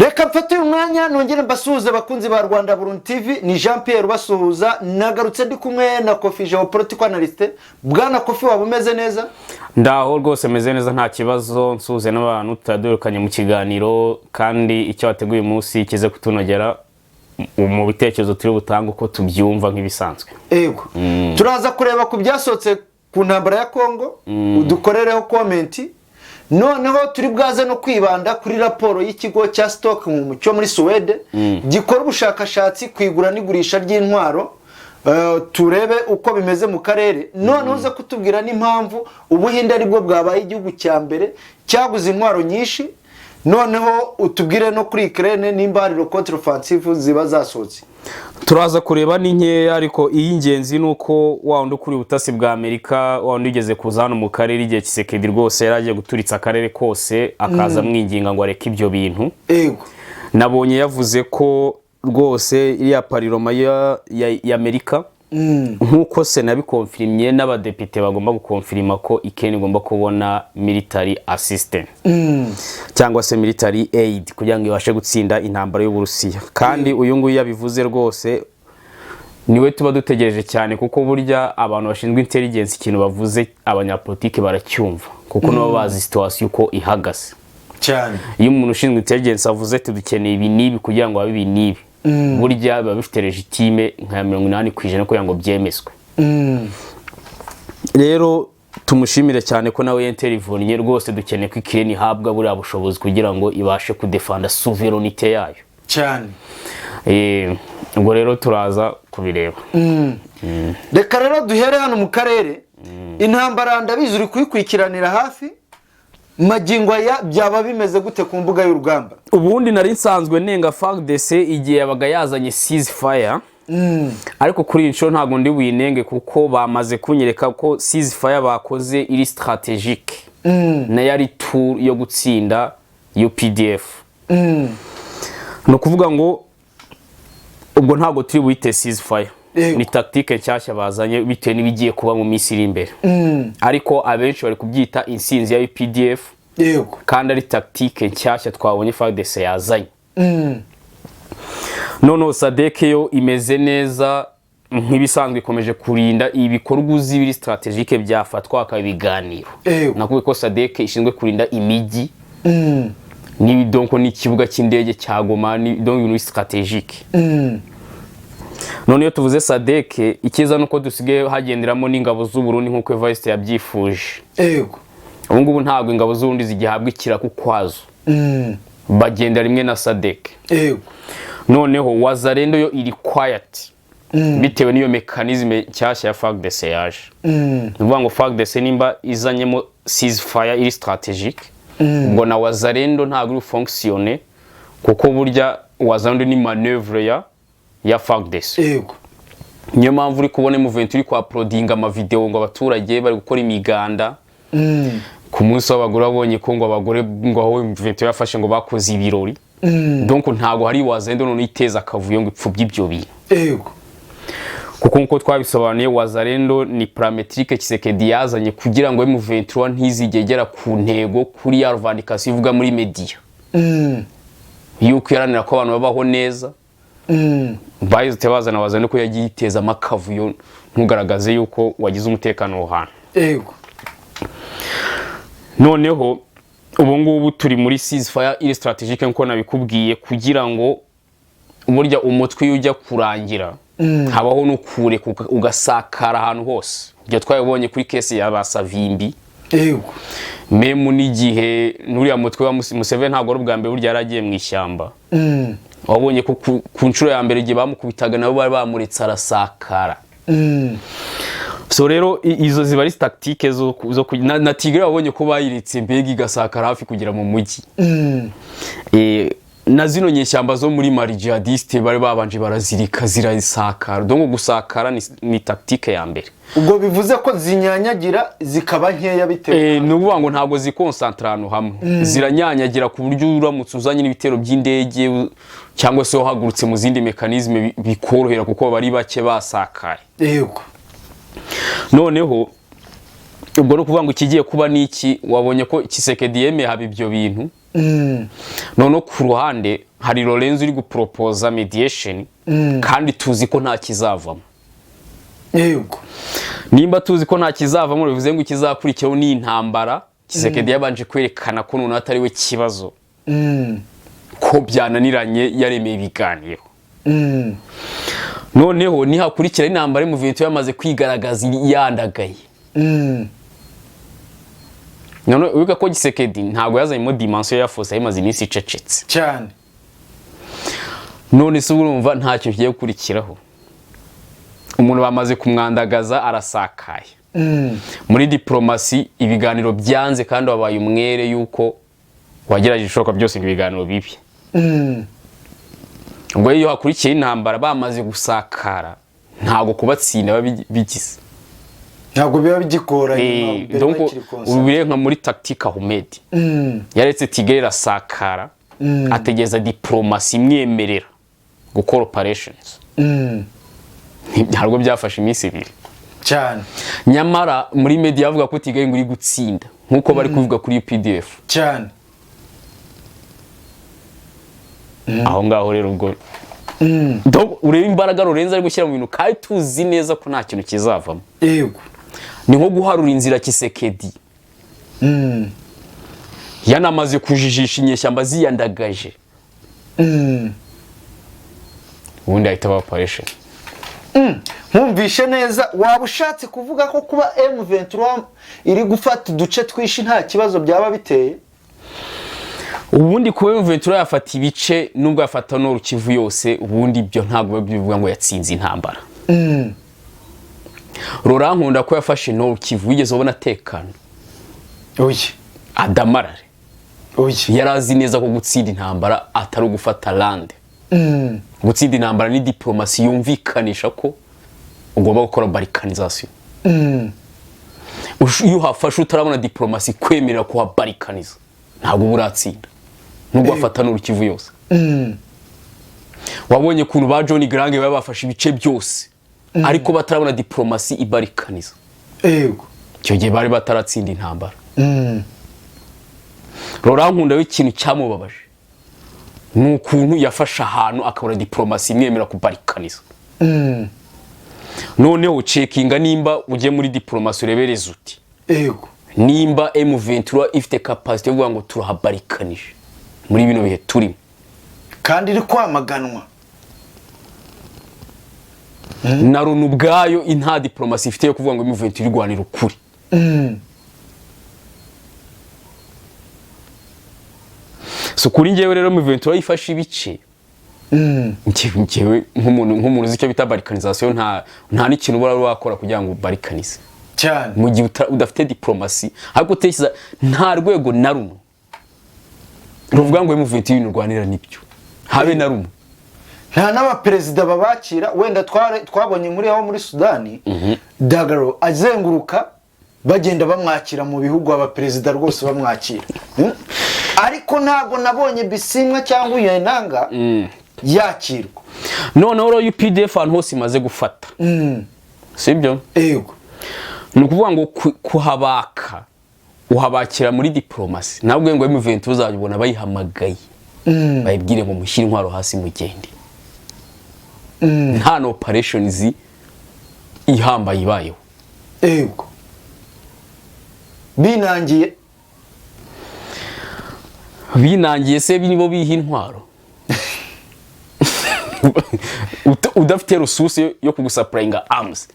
Reka mfate umwanya nongere mbasuhuze abakunzi ba Rwanda Burundi TV. Ni Jean Pierre basuhuza, nagarutse ndi kumwe na Kofi Geopolitical Analyst. Bwana Kofi, waba umeze neza? Ndaho rwose meze neza nta kibazo. Nsuhuze n'abantu tutadurukanye mu kiganiro, kandi icyo wateguye umunsi kize kutunogera mu bitekerezo turi butanga uko tubyumva nk'ibisanzwe. Ego. Turaza kureba ku byasohotse ku ntambara ya Kongo, udukorereho comment. Noneho turi bwaze no kwibanda kuri raporo y'ikigo cya Stockholm cyo muri Sweden gikora ubushakashatsi kwigura n'igurisha ry'intwaro. Turebe uko bimeze mu karere. Noneho uze kutubwira n'impamvu Ubuhinde ari bwo bwabaye igihugu cya mbere cyaguze intwaro nyinshi. Noneho utubwire no kuri Ukraine n'imbariro contre-offensive ziba zasohotse. Turaza kureba n'inkeya, ariko iy'ingenzi nuko wawundi kuri ubutasi bwa Amerika wawundi ugeze kuza hano mu karere igihe Tshisekedi rwose yaragiye guturitsa akarere kose akaza mwinginga ngo areke ibyo bintu. Ego. Nabonye yavuze ko rwose iriya pariroma ya Amerika nkuko Sena bikonfirmye n'abadepite bagomba gukonfirma ko Ukraine igomba kubona military assistance cyangwa se military aid kugira ngo ibashe gutsinda intambara y'Uburusiya. Kandi uyu nguyu yabivuze rwose niwe tuba dutegereje cyane, kuko burya abantu bashinzwe intelligence ikintu bavuze abanyapolitike baracyumva, kuko nabo bazi situation uko ihagaze cyane. Iyo umuntu ushinzwe intelligence avuze ati dukeneye ibi nibi kugira ngo babe ibi nibi, burya biba bifite legitime nka 80% kugira ngo byemezwe. Rero tumushimire cyane ko nawe intervenye rwose. Dukeneye ko Ukraine ihabwa buri bushobozi kugira ngo ibashe kudefenda sovereignty yayo cyane. Ubwo rero turaza kubireba. Reka rero duhere hano mu karere. Intambara ndabizi uri kuyikwikiranira hafi. Magingo aya byaba bimeze gute ku mbuga y'urugamba? Ubundi nari nsanzwe nenga FARDC igihe yabaga yazanye ceasefire, ariko kuri inshuro ntago ndi winenge kuko bamaze kunyereka ko ceasefire bakoze iri strategique na yari tour yo gutsinda UPDF. No kuvuga ngo ubwo ntago turi buite ceasefire, ni tactique nshyashya bazanye bitewe nibigiye kuba mu minsi iri imbere. Ariko abenshi bari kubyita insinzi ya UPDF. Yego. Kandi ari tactique nshyashya twabonye FARDC yazanye. Noneho SADC yo imeze neza nk'ibisanzwe, ikomeje kurinda ibikorwa uzibiri strategique byafatwa akabiganiro. Nakuvuga ko SADC ishinzwe kurinda imijyi n'ibidonko n'ikibuga cy'indege cya Goma, ni donc ibintu strategique. None iyo tuvuze SADC ikiza nuko dusigaye hagenderamo n'ingabo z'u Burundi nkuko Evariste yabyifuje. Ego. Ubu ngubu ntabwo ingabo z'urundi zigihabwa ikiraku kwazo. Bagenda rimwe na SADC. Ego. Noneho Wazalendo yo iri quiet bitewe n'iyo mechanisme cyashya ya FARDC yaje. Nuvuga ngo FARDC nimba izanyemo ceasefire iri strategique, ngo na Wazalendo ntabwo iri fonctionner, kuko burya Wazalendo ni manœuvre ya FARDC. Ego. Niyo mpamvu uri kubona movement uri kwa uploadinga ama video ngo abaturage bari gukora imiganda. Ku munsi w'abagore abonye ko ngo abagore ngo aho movement yafashe ngo bakoze ibirori. Donc ntago hari Wazalendo none iteza akavuyo ngo ipfubye ibyo bintu. Ego. Kuko nko twabisobanuye Wazalendo ni parametrique Tshisekedi yazanye kugira ngo M23 ntizigegera ku ntego kuri ya revendication ivuga muri media. Yuko yaranira ko abantu babaho neza. Bayize tebazana Wazalendo ko yagiye iteza amakavuyo ntugaragaze yuko wagize umutekano wohana. Ego. Noneho ubu ngubu turi muri ceasefire iri strategique nko nabikubwiye, kugira ngo burya umutwe ujya kurangira habaho no kure ugasakara ahantu hose. Ibyo twabonye kuri case ya Basavimbi. Ego. Memu n'igihe nuriya mutwe wa Museveni ntago ari ubwa mbere burya yaragiye mu ishyamba. Wabonye ko ku nshuro ya mbere igihe bamukubitaga nabo bari bamuretse arasakara. So rero izo ziba ari tactique zo na Tigre wabonye ko bayiritse mbega igasakara hafi kugera mu mujyi. Na zino nyeshyamba zo muri Mali jihadiste bari babanje barazirika zirasakara. Donc gusakara ni tactique ya mbere. Ubwo bivuze ko zinyanyagira zikaba nkeya bitewe. Nubuvuga ngo ntago zikonsantra hano hamwe. Ziranyanyagira ku buryo uramutse uzanye n'ibitero by'indege cyangwa se uhagurutse mu zindi mechanisme bikorohera kuko bari bake basakaye. Yego. Noneho ubwo no kuvuga ngo ikigiye kuba niki, wabonye ko Tshisekedi yemeye haba ibyo bintu. noneho ku ruhande hari Lorenzo uri gupropoza mediation kandi tuzi ko nta kizavamo. Yego. Nimba tuzi ko nta kizavamo bivuze ngo ikizakurikiraho ni intambara. Tshisekedi yabanje kwerekana ko none atari we kibazo. Ko byananiranye yaremeye ibiganiro. Noneho nihakurikira intambara M23 yamaze kwigaragaza yandagaye. None wiga ko Tshisekedi ntago yazanyemo dimension ya force yimaze iminsi icecetse cyane. None se urumva nta kintu kigiye gukurikiraho. Umuntu bamaze kumwandagaza arasakaye. Muri diplomasi ibiganiro byanze kandi wabaye umwere yuko wagerageje ishoka byose ibiganiro bibi. Ngo iyo hakurikiye intambara bamaze gusakara ntago kubatsinda babigize. Ntabwo biba bigikora donc ubire nka muri tactique Ahmed. Yaretse Tigre sakara ategeza diplomasi imwemerera gukora operations. Ntabwo byafashe iminsi ibiri cyane. Nyamara muri media bavuga ko Tigre nguri gutsinda nkuko bari kuvuga kuri UPDF cyane. Aho ngaho rero ubwo donc ureba imbaraga Lorenzo ari gushyira mu bintu kandi tuzi neza ko nta kintu kizavamo. Yego. Ni nko guharura inzira Tshisekedi. Yanamaze kujijisha inyeshyamba ziyandagaje. Ubundi ahita ba operation. Nkumvishe neza waba ushatse kuvuga ko kuba M23 iri gufata uduce twishi nta kibazo byaba biteye. Ubundi kuba M23 yafata ibice nubwo yafata no Rukivu yose ubundi byo ntabwo bivuga ngo yatsinze intambara. Laurent Nkunda ko yafashe no Rukivu yigeze ubona tekano. Oye. Adamarare. Oye. Yarazi neza ko gutsinda intambara atari gufata land. Gutsinda intambara ni diplomasi yumvikanisha ko ugomba gukora balkanization. Iyo hafashe utarabona diplomasi kwemerera ko balkaniza ntabwo buratsinda. Nubwo afata no Rukivu yose. Wabonye kuntu ba John Grange babafashe ibice byose. Ariko batarabona diplomasi ibarikaniza. Yego. Cyo gihe bari bataratsinda intambara. Laurent Nkunda w'ikintu cyamubabaje. Nukuntu yafasha ahantu akabona diplomasi imwemera kubarikaniza. Noneho checkinga nimba uje muri diplomasi urebereza uti. Yego. Nimba M23 ifite capacity yo kuvuga ngo turahabarikanije muri bino bihe turimo. Kandi iri kwamaganwa. Na Loni ubwayo inta diplomasi ifite yo kuvuga ngo M23 irwanira ukuri. So kuri ngewe rero M23 yifashe ibice. Ngewe nk'umuntu uzi icyo bita balkanization nta n'ikintu ubura wakora kugira ngo barikanize. Cyane. Mu gihe udafite diplomasi ariko utekereza nta rwego na rumwe ruvuga ngo M23 irwanira nibyo. Habe na rumwe. Nta n'abaperezida babakira wenda twabonye muri aho muri Sudani. Dagalo azenguruka bagenda bamwakira mu bihugu abaperezida rwose bamwakira. Ariko ntago nabonye Bisimwa cyangwa Yenanga yakirwa. Noneho rero UPDF ahantu hose imaze gufata. Sibyo? Yego. Nukuvuga ngo kuhabaka uhabakira muri diplomasi nabwo ngo M23 uzabibona bayihamagaye. Bayibwire ngo mushyire intwaro hasi mugende. Nta no operations ihambaye ibayeho. Yego. Binangiye se binibo biha intwaro. Udafite resource yo kugusupplyinga arms.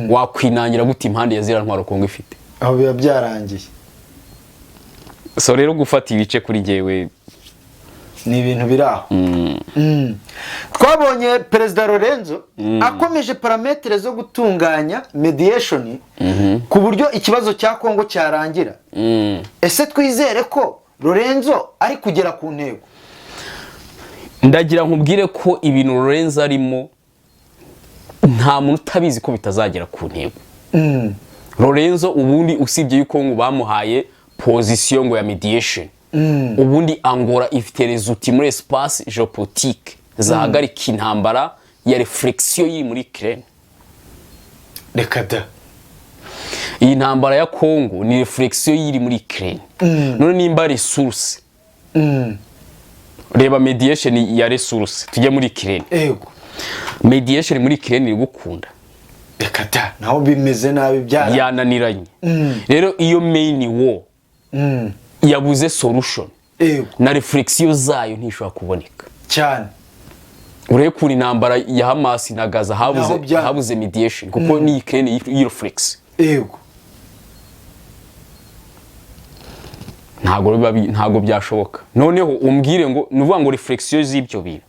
Wakwinangira gute impande ya zira ntwaro Kongo ifite. Aho biba byarangiye. So rero gufata ibice kuri jewe ni ibintu biraho. Twabonye Perezida Lorenzo akomeje parametre zo gutunganya mediation ku buryo ikibazo cya Kongo cyarangira. Ese twizere ko Lorenzo ari kugera ku ntego? Ndagira nkubwire ko ibintu Lorenzo arimo nta muntu utabizi ko bitazagera ku ntego. Lorenzo ubundi usibye yuko ngo bamuhaye position ngo ya mediation. Ubundi Angola ifite resultat muri espace géopolitique zahagarika intambara ya reflexion yi muri Ukraine. Rekada. Iyi ntambara ya Kongo ni reflexion yiri muri Ukraine. None nimba resource reba mediation ya resource tujye muri Ukraine. Ego. Mediation muri Ukraine iri gukunda. Ekata naho bimeze nabi byara. Yananiranye. Rero iyo main war yabuze solution. Ego. Na reflexion zayo ntishobora kuboneka. Cyane. Ureye kuri intambara ya Hamas na Gaza habuze mediation kuko ni Ukraine y'ireflex. Ego. Ntago byashoboka. Noneho umbwire ngo nuvuga ngo reflexion z'ibyo bintu.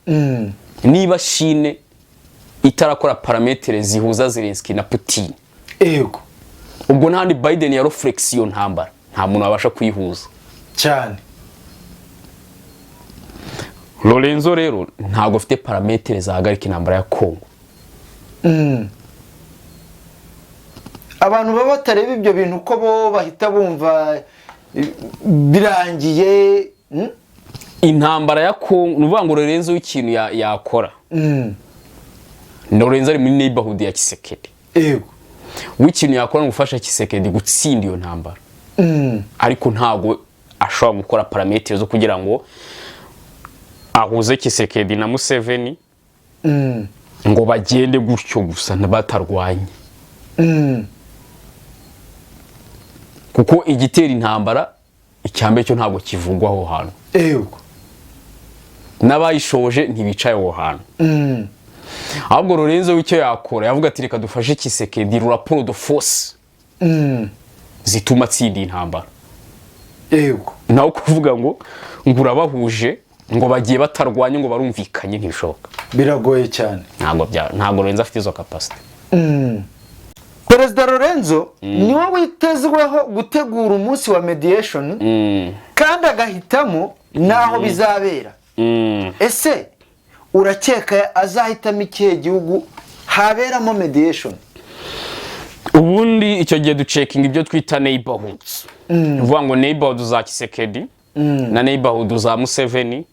Niba Chine itarakora parametre zihuza Zelensky na Putin. Ego. Ubwo ntandi Biden ya reflexion ntambara. Nta muntu abasha kuyihuza. Cyane. Lorenzo rero ntago afite parametre zahagarika intambara ya Congo. Abantu baba batareba ibyo bintu uko bo bahita bumva birangiye. Intambara ya Congo nuvuga ngo Lorenzo w'ikintu yakora. Lorenzo ari muri neighborhood ya Kisekedi. Ego. W'ikintu yakora ngo gufasha Kisekedi gutsinda iyo ntambara. Ariko ntago ashobora gukora parametre zo kugira ngo ahuze Kisekedi na Museveni ngo bagende gutyo gusa nabatarwanye. Kuko igitera intambara icyambe cyo ntago kivugwa aho hantu. Ego. N'abayishoje ntibicaye aho hantu. Ahubwo Lorenzo w'icyo yakora yavuga ati reka dufashe Kisekedi rapport de force zituma tsinda intambara. Ego. Naho kuvuga ngo urabahuje ngo bagiye batarwanye ngo barumvikanye ntibishoboka. Biragoye cyane. Ntago Lorenzo afite izo capacity. Perezida Lorenzo niwe witezweho gutegura umunsi wa mediation kandi agahitamo naho bizabera. Ese urakeka azahitamo ikihe gihugu haberamo mediation? Ubundi icyo gihe ducekinga ibyo twita neighborhoods. Uvuga ngo neighborhood za Kisekedi na neighborhood za Museveni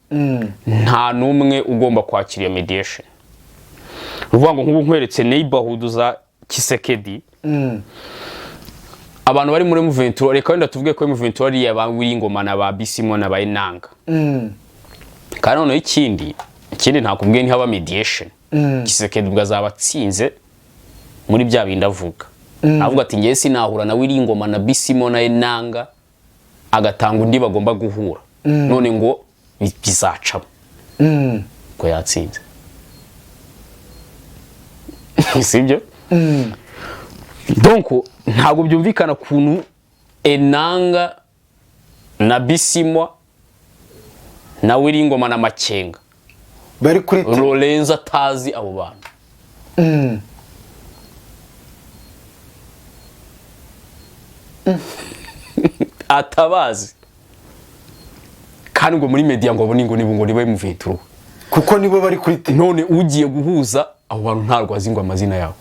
nta numwe ugomba kwakira mediation. Uvuga ngo nk'ubu nkweretse neighborhood za Kisekedi abantu bari muri M23 reka wenda tuvuge ko M23 ari yaba Wiringoma na ba Bisimo na ba Enanga. Kandi noneho ikindi ntakubwiye ni haba mediation. Kisekedi ubwo azabatsinze muri bya bindi avuga. Avuga ati ngiye sinahura na Wiringoma na Bisimo na Enanga agatanga undi bagomba guhura. None ngo bizacamo. Ko yatsinze. Sibyo? Donc ntago byumvikana kuntu Enanga na Bisimo na Wiringoma na Makenga bari kuri Lorenzo atazi abo bantu. Atabazi kandi ngo muri media ngo abone ngo niwe M23 kuko nibo bari kuri none ugiye guhuza abo bantu ntarwo azi ngo amazina yabo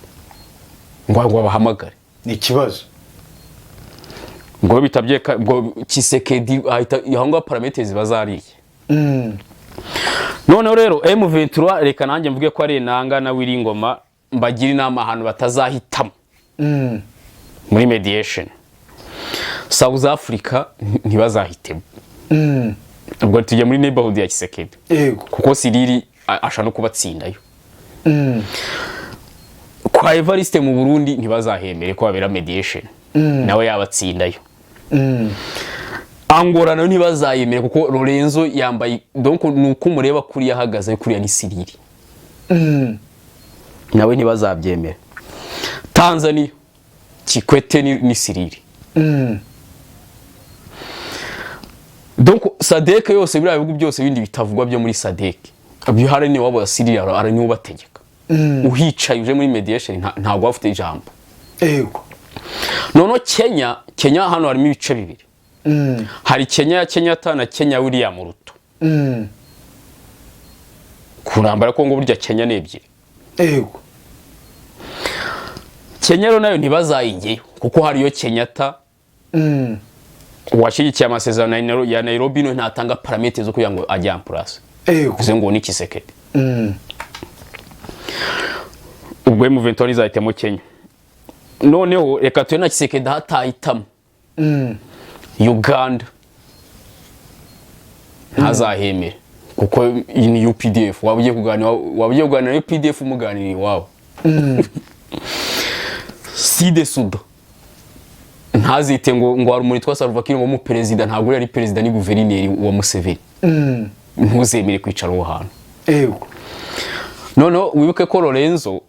ngo abahamagare ni ikibazo ngo bitabye ngo Kisekedi ahita yahanga parameters bazariye. None rero M23 reka nanjye mvuge ko ari Enanga na Wiringoma mbagira inama ahantu batazahitamo muri mediation. South Africa ntibazahitemo. Ubwo tujye muri neighborhood ya Kisekedi. Yego. Kuko Siriri ashano kubatsindayo. Kwa Evariste mu Burundi ntibazahemere ko babera mediation. Nawe yabatsindayo. Angola nayo ntibazayemere kuko Lorenzo yambaye donc nuko mureba kuri yahagaze kuri ya ni Siriri. Nawe ntibazabyemera. Tanzania Kikwete ni Siriri. Donc Sadek yose biriya bihugu byose bindi bitavugwa byo muri Sadek abihare ni wabo Siriri ara ni ubategeka. Uhicaye uje muri mediation ntago afite ijambo. Yego. Nono Kenya hano harimo ibice bibiri. Hari Kenya ya Kenyatta na Kenya William Ruto. Kurambara ko ngo burya Kenya ne ebyiri. Yego. Kenya rero nayo ntibazayingeyo kuko hariyo Kenyatta washyigikiye amasezerano ya Nairobi no ntatanga parameters zo kugira ngo ajye en place. Yego. Bize ngo ni Kisekedi. Ubwo M23 izahitamo Kenya. Noneho reka tuye na Kisekedi hatahitamo Uganda ntazahemere kuko iyi ni UPDF waba ugiye kuganira na UPDF umuganira iwabo Side Sudan ntazite ngo hari umuntu witwa Salva Kiir ngo mu perezida ntabwo yari perezida ni guverineri wa Museveni ntuzemere kwicara aho hantu yego noneho wibuke ko Lorenzo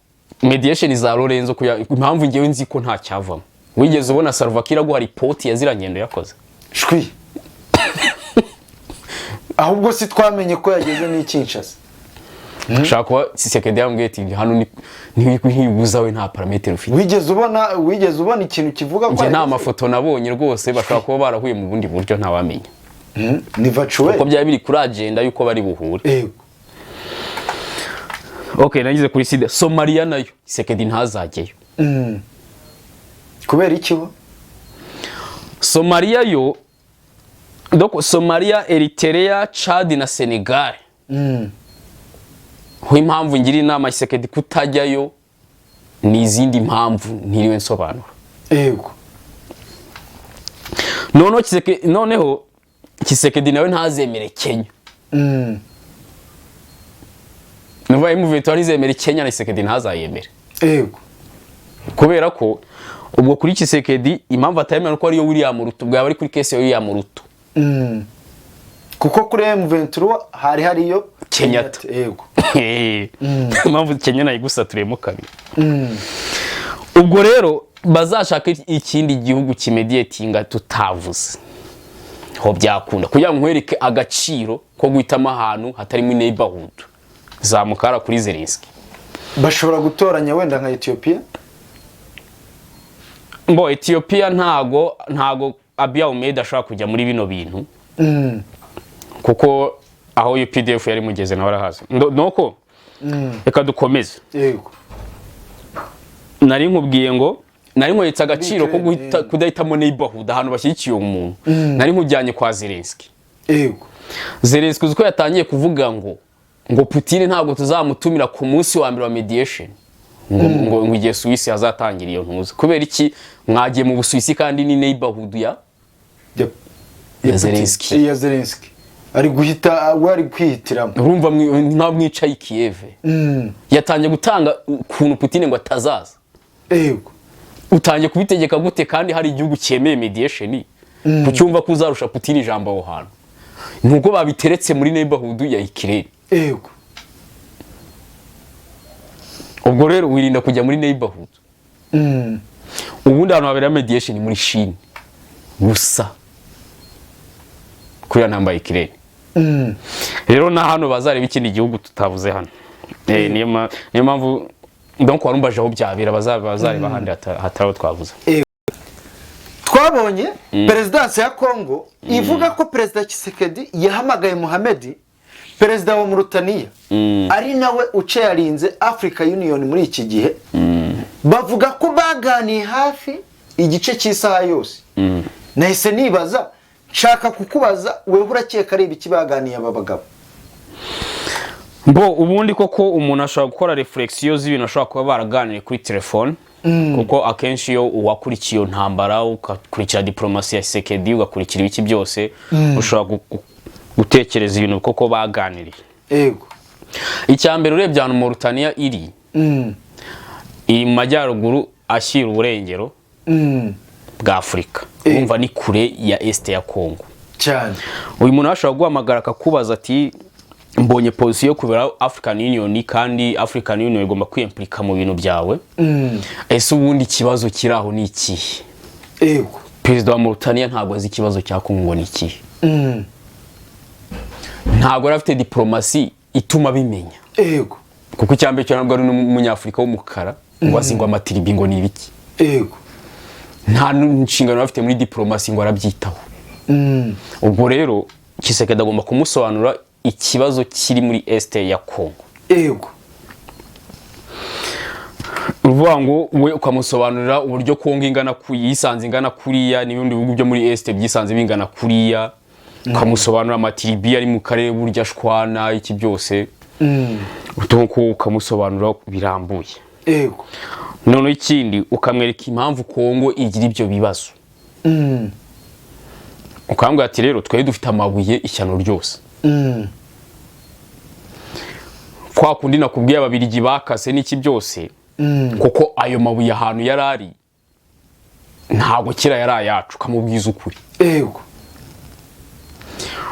mediation za Lorenzo kuya impamvu ngewe nzi ko nta cyavamo wigeze ubona Salva Kiir aguha report ya zirangendo yakoze shwi ahubwo si twamenye ko yageze n'ikinshasa shaka kuba Tshisekedi yambwiye ati hano ntibuza we nta parameter ufite wigeze ubona ikintu kivuga ko nta mafoto nabonye rwose bashaka kuba barahuye mu bundi buryo ntawamenya ni virtual uko byaba biri kuri agenda yuko bari buhure yego okay nagize kuri side Somalia nayo Tshisekedi ntazajyeyo kubera iki bo Somalia yo donc Somalia Eritrea Chad na Senegal ho impamvu ngira inama Tshisekedi kutajyayo ni izindi mpamvu ntiriwe nsobanura yego noneho Tshisekedi nawe ntazemere Kenya nuva imuvento arizemere Kenya na Tshisekedi ntazayemere yego kubera ko ubwo kuri Tshisekedi impamvu atayemera ko ari yo William Ruto bwa bari kuri case ya William Ruto kuko kuri M23 hariyo Kenyatta yego impamvu Kenya nayo gusaturemo kabiri ubwo rero bazashaka ikindi gihugu kimediatinga tutavuze ho byakunda kugira ngo nkwereke agaciro ko guhitamo ahantu hatarimo neighborhood zamukara kuri Zelensky bashobora gutoranya wenda nka Ethiopia Ethiopia ntago Abiy Ahmed ashobora kujya muri bino bintu kuko aho UPDF yari mugeze nawe arahaza noko reka dukomeze yego nari nkubwiye ngo nari nkwetsa agaciro ko kudahitamo neighborhood ahantu bashyikiye umuntu nari nkujyanye kwa Zelensky yego Zelensky uko yatangiye kuvuga ngo Putin ntabwo tuzamutumira ku munsi wa mbere wa mediation ngo igihe Swiss hazatangira iyo ntuza kubera iki mwagiye mu Busuwisi kandi ni neighborhood ya Zelensky ari guhita wari kwihitiramo urumva nta mwicaye Kiev yatangiye gutanga kuntu Putin ngo atazaza yego utangiye kubitegeka gute kandi hari igihugu cyemeye mediation kucyumva ko uzarusha Putin ijambo aho hantu nuko babiteretse muri neighborhood ya Ukraine yego ubwo rero wirinda kujya muri neighborhood ubundi abantu babera mediation muri Chine gusa kuri namba Ukraine rero na hano bazareba ikindi gihugu tutavuze hano niyo mpamvu donc warumbaje aho byabira bazareba handi hataraho twavuze twabonye presidence ya Congo ivuga ko president Tshisekedi yahamagaye Mohamed perezida wa Mauritania ari nawe uce yarinze Africa Union muri iki gihe bavuga ko baganiye hafi igice cy'isaha yose nahise nibaza nshaka kukubaza wewe urakeka ari ibiki baganiye aba bagabo ubundi koko umuntu ashobora gukora reflexion z'ibintu ashobora kuba baraganiriye kuri telefone kuko akenshi iyo uwakurikiye ntambara ukakurikira diplomasi ya Tshisekedi ugakurikira ibiki byose ushobora gutekereza ibintu koko baganiriye yego icyambere urebye ahantu Mauritania iri mu majyaruguru ashyira uburengero bwa Afurika urumva ni kure ya Est ya Congo cyane uyu muntu ashobora guhamagara akakubaza ati mbonye position yo kubera African Union kandi African Union igomba kwimplika mu bintu byawe ese ubundi ikibazo kiraho ni iki yego perezida wa Mauritania ntabwo azi ikibazo cya Congo ni iki ntabwo afite diplomasi ituma bimenya yego kuko icyambere cyo ntabwo ari n'umunyafrika w'umukara ngo asingwa amatiribi ngo ni ibiki yego nta nshingano afite muri diplomasi ngo arabyitaho ubwo rero Tshisekedi agomba kumusobanura ikibazo kiri muri Est ya Congo yego uvuga ngo we ukamusobanurira uburyo Congo ingana yisanze ingana kuriya n'ibindi bihugu byo muri Est byisanze bingana kuriya ukamusobanura amatiribi ari mu karere burya ashwana iki byose utonko ukamusobanura birambuye yego none ikindi ukamwereka impamvu Congo igira ibyo bibazo ukambwira ati rero twe dufite amabuye ishyano ryose kwa kundi nakubwiye ababirigi bakase n'iki byose kuko ayo mabuye ahantu yarari ntago kira yari ayacu kamubwiza ukuri yego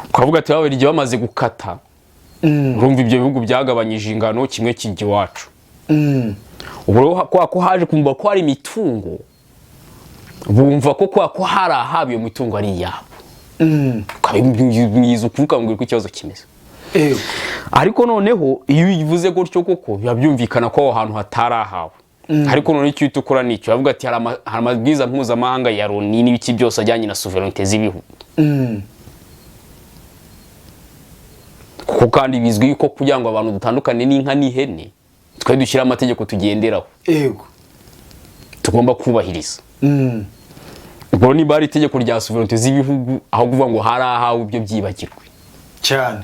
ukavuga ati ababirigi bamaze gukata urumva ibyo bihugu byagabanyije ingano kimwe kijya iwacu ubwo ko haje kumva ko hari imitungo bumva ko ko hari ahaba iyo mitungo ari iyabo ukabimwiza ukuri ukambwira ko ikibazo kimeze ariko noneho iyo ubivuze gutyo koko biba byumvikana ko aho hantu hatari ahawe ariko noneho icyo ukora nicyo bavuga ati hari amabwiriza mpuzamahanga ya Loni n'ibiki byose ajyanye na sovereignty z'ibihugu kuko kandi bizwi yuko kugira ngo abantu dutandukane n'inka n'ihene twe dushyira amategeko tugenderaho yego tugomba kubahiriza ubwo niba ari itegeko rya sovereignty z'ibihugu aho kuvuga ngo hari ahawe ibyo byibagirwe cyane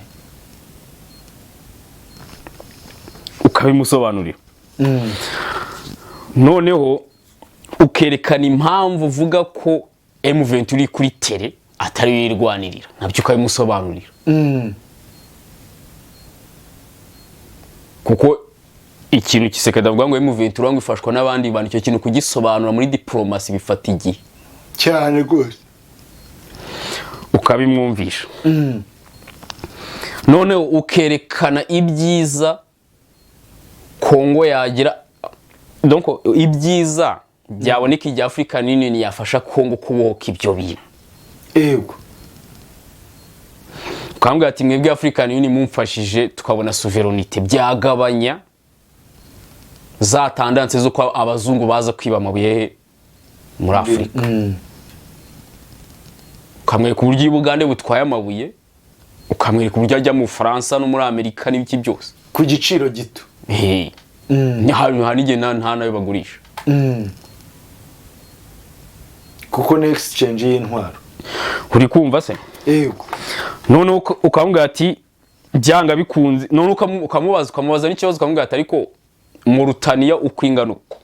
ukabimusobanurira noneho ukerekana impamvu uvuga ko M23 uri kuri tele atari yirwanirira nabyo ukabimusobanurira kuko ikintu Kisekedi avuga ngo M23 ngo ifashwa n'abandi bantu icyo kintu kugisobanura muri diplomasi bifata igihe cyane gose ukabimwumvisha noneho ukerekana ibyiza Kongo yagira donc ibyiza byaboneka igihe African Union yafasha Kongo kubohoka ibyo bintu yego ukambwira ati mwebwe African Union mumfashije tukabona sovereignty byagabanya za tendance zo kwa abazungu baza kwiba amabuye muri Afrika ukamwereka uburyo Uganda butwaye amabuye ukamwereka uburyo ajya mu France no muri Amerika n'ibiki byose ku giciro gito ni hanige nta nayo bagurisha kuko ni exchange y'intwaro uri kumva se yego none ukambwira ati byanga bikunze none ukamubaza n'ikibazo ukambwira ati ariko Mauritania ukwingana uko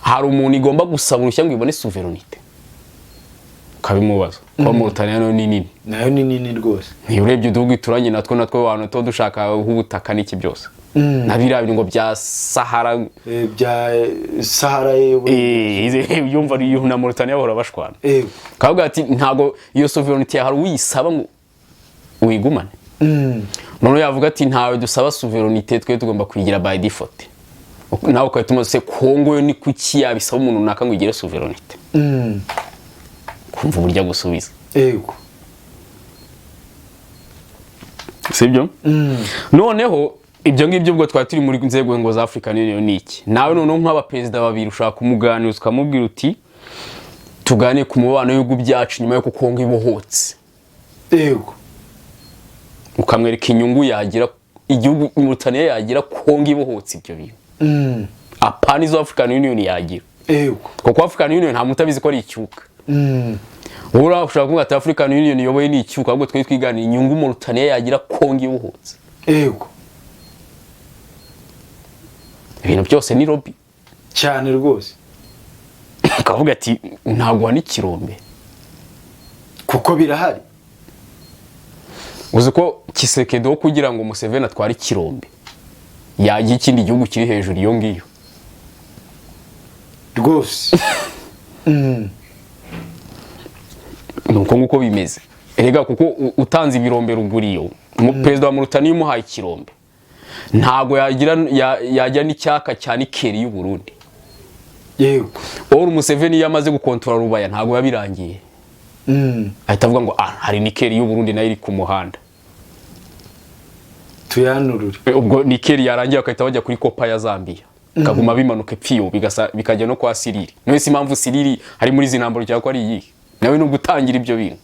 hari umuntu igomba gusaba urushya ngo ibone sovereignty kabimubaza kwa Mauritania no nini nayo ni nini rwose ni urebye uduhugu turanye natwo abantu to dushaka ubutaka n'iki byose nabira ngo bya Sahara yumva ari na Mauritania bahora bashwana kavuga ati ntago iyo sovereignty hari uyisaba ngo uyigumane none yavuga ati ntawe dusaba sovereignty twe tugomba kuyigira by default nawe ukahituma se Kongo yo ni kuki yabisaba umuntu naka ngo igire sovereignty kumva uburyo gusubiza yego sibyo noneho ibyo ngibyo ubwo twari turi muri nzego ngo za African Union niki nawe noneho nk'aba president babiri ushaka kumuganira ukamubwira uti tugane ku mubano w'ibihugu byacu nyuma yo Kongo ibohotse yego ukamwereka inyungu yagira igihugu Mauritania yagira Kongo ibohotse ibyo bintu apana izo African Union yagira yego kuko African Union nta mutabizi ko ari icyuka ura ushaka kuvuga ati African Union yoboye ni icyuka ahubwo twe twiganira inyungu Mauritania yagira Kongo ibohotse yego ibintu byose ni lobby cyane rwose ukavuga ati ntabwo wani kirombe kuko birahari uzi ko Kisekedi wo kugira ngo Museveni atware kirombe yagiye ikindi gihugu kiri hejuru iyo ngiyo rwose nuko nguko bimeze erega kuko utanze ibirombe ruguriyo president wa Mauritania umuhaye kirombe ntago yagira n'icyaka cyane ikeri y'u Burundi yego uru Museveni yamaze gukontrola Rubaya ntago yabirangiye ahita avuga ngo hari nikeri y'u Burundi nayo iri ku muhanda tuyanurure ubwo nikeri yarangiye akahita bajya kuri kopa ya Zambia kaguma bimanuka epfiyo bikajya no kwa Siriri none si impamvu Siriri hari muri zinambaro cyangwa ko ari iyi nawe no gutangira ibyo bintu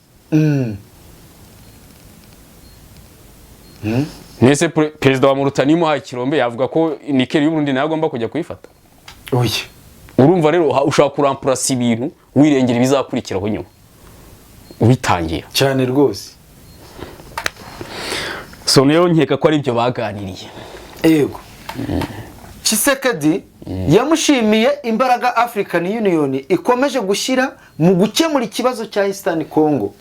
nese president wa Mauritania umuhaye kirombe yavuga ko nikeri y'u Burundi nayo agomba kujya kuyifata oya urumva rero ushaka kurampurasa ibintu wirengera ibizakurikiraho nyuma ubitangira cyane rwose so niyo nkeka ko ari byo baganiriye yego Kisekedi yamushimiye imbaraga African Union ikomeje gushyira mu gukemura ikibazo cya Eastern Congo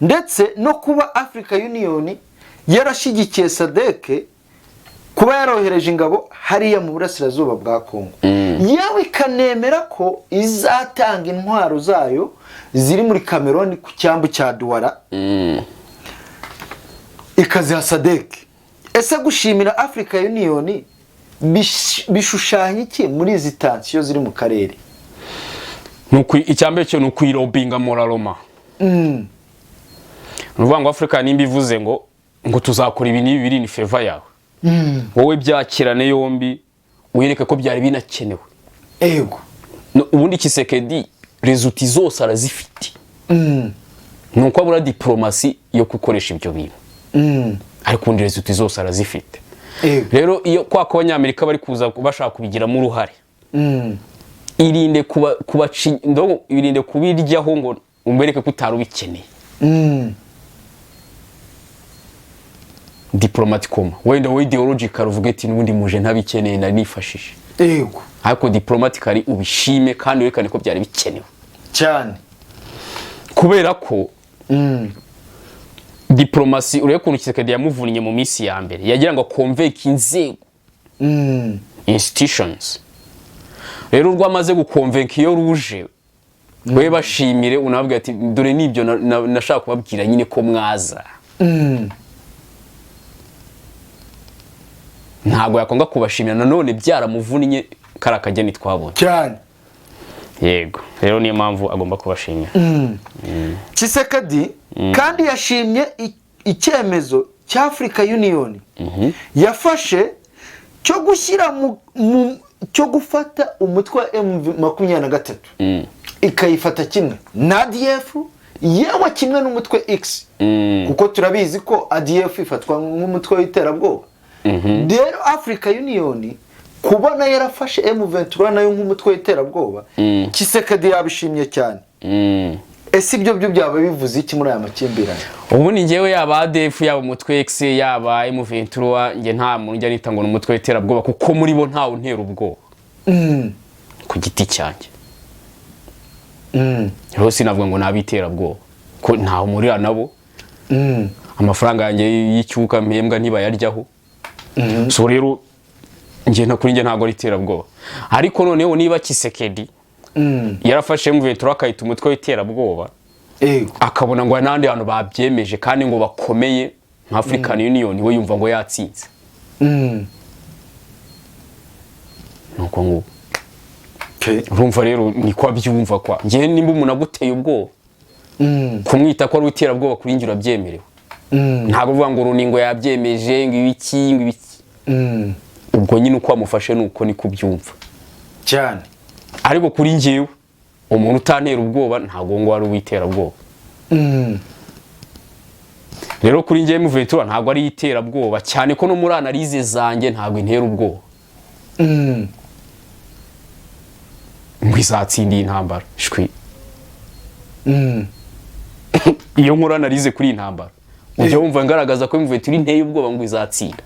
ndetse no kuba Africa Union yarashyigikiye SADC kuba yarohereje ingabo hariya mu burasirazuba bwa Kongo, yewe ikanemera ko izatanga intwaro zayo ziri muri Cameroon ku cyambu cya Douala ikaziha SADC. Ese gushimira Africa Union bishushanya iki muri izi tension ziri mu karere? Icyambere cyo nukwirobinga moraloma. Nuvuga ngo Africa nimba ivuze ngo tuzakora ibi nibi biri ni favor yawe. Wowe byakirane yombi uyereke ko byari binakenewe. Ego. Ubundi Kisekedi results zose arazifite. Nuko abura diplomasi yo gukoresha ibyo bintu. Ariko ubundi results zose arazifite. Rero iyo kwa Abanyamerika bari kuza bashaka kubigiramo uruhare. Irinde irinde kubiryaho ngo umbereke ko utarubikeneye. Diplomatically wenda we ideological uvuga ati nubundi muje ntabikeneye na nifashishe. Yego. Ariko diplomatically ubishime kandi werekane ko byari bikenewe cyane, kubera ko diplomasi urebe kuntu Kisekedi yamuvunnye mu minsi ya mbere yagira ngo conveke inzego institutions. Rero urwo amaze gukonvenka iyo ruje we bashimire unabwira ati dore nibyo nashaka kubabwira nyine ko mwaza. Ntago yakonga kubashimira nanone byaramuvunnye karakageni twabonye cyane. Yego, rero niyo mpamvu agomba kubashimira. Kisekedi kandi yashimye icyemezo cya Africa Union yafashe cyo gushyira cyo gufata umutwe wa M23 ikayifata kimwe na ADF, yewe kimwe n'umutwe X, kuko turabizi ko ADF ifatwa nk'umutwe w'iterabwoba. Rero Africa Union kubona yarafashe M23 nayo nk'umutwe w'iterabwoba, Kisekedi yabishimye cyane. Ese ibyo byo byaba bivuze iki muri aya makimbirane? Ubu ni ngewe yaba ADF yaba umutwe X yaba M23 nge nta muntu njya nita ngo n'umutwe w'iterabwoba kuko muri bo ntawe untera ubwoba ku giti cyanjye. Rero sinavuga ngo nabiterabwoba ko ntawe murira nabo. Amafaranga yanjye y'icyuka mpembwa ntibayaryaho. So rero nge kuri nge ntago ari iterabwoba. Ariko noneho niba Kisekedi yarafashe M23 akayita umutwe w'iterabwoba, akabona ngo nandi abantu babyemeje kandi ngo bakomeye nka African Union, we yumva ngo yatsinze. Nuko ngo urumva rero niko abyumva kwa nge nimba umuntu aguteye ubwoba kumwita ko ari w'iterabwoba kuri ngira byemerewe. Ntago uvuga ngo runingo yabyemeje ngo ibiki ubwo nyine uko amufashe nuko niko byumva cyane. Ariko kuri ngewe umuntu utantera ubwoba ntago ngo ari w'iterabwoba. Rero kuri ngewe M23 ntago ari iterabwoba cyane ko no muri analize zanjye ntago intera ubwoba. Ngwizatsindiye intambara shwi. Iyo nkora analize kuri intambara ujya wumva ngaragaza ko M23 inteye ubwoba ngo izatsinda.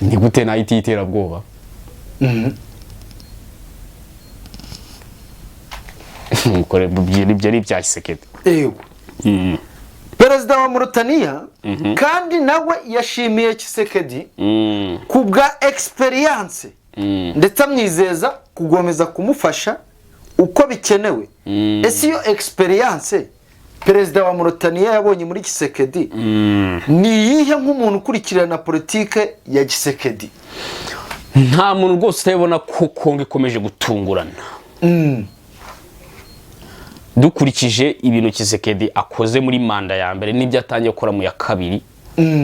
Ni gute na iterabwoba? Mukore ibyo ni bya Kisekedi. Yego. Perezida wa Mauritania kandi nawe yashimiye Kisekedi kubwa experience ndetse amwizeza kugomeza kumufasha uko bikenewe. Ese iyo experience perezida wa Mauritania yabonye muri Kisekedi ni yihe nk'umuntu ukurikirana politike ya Kisekedi? Nta muntu rwose utabona ko Kongo ikomeje gutungurana. Dukurikije ibintu Kisekedi akoze muri manda ya mbere n'ibyo atangiye gukora mu ya kabiri,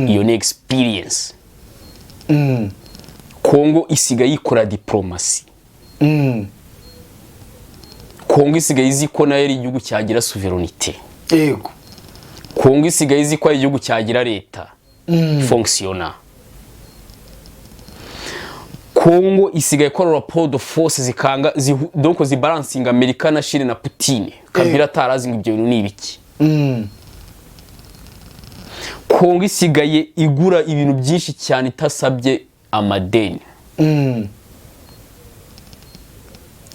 iyo ni experience. Kongo isigaye yikora diplomasi. Kongo isigaye izi ko nayo ari igihugu cyagira sovereignty. Yego. Kongo isigaye izi ko ari igihugu cyagira leta fonctionnant. Kongo isigaye ko rapport de force zikanga donc zibalancing Amerika na Chine na Putin. Kabila tarazi ngo ibyo bintu ni ibiki. Kongo isigaye igura ibintu byinshi cyane itasabye amadeni.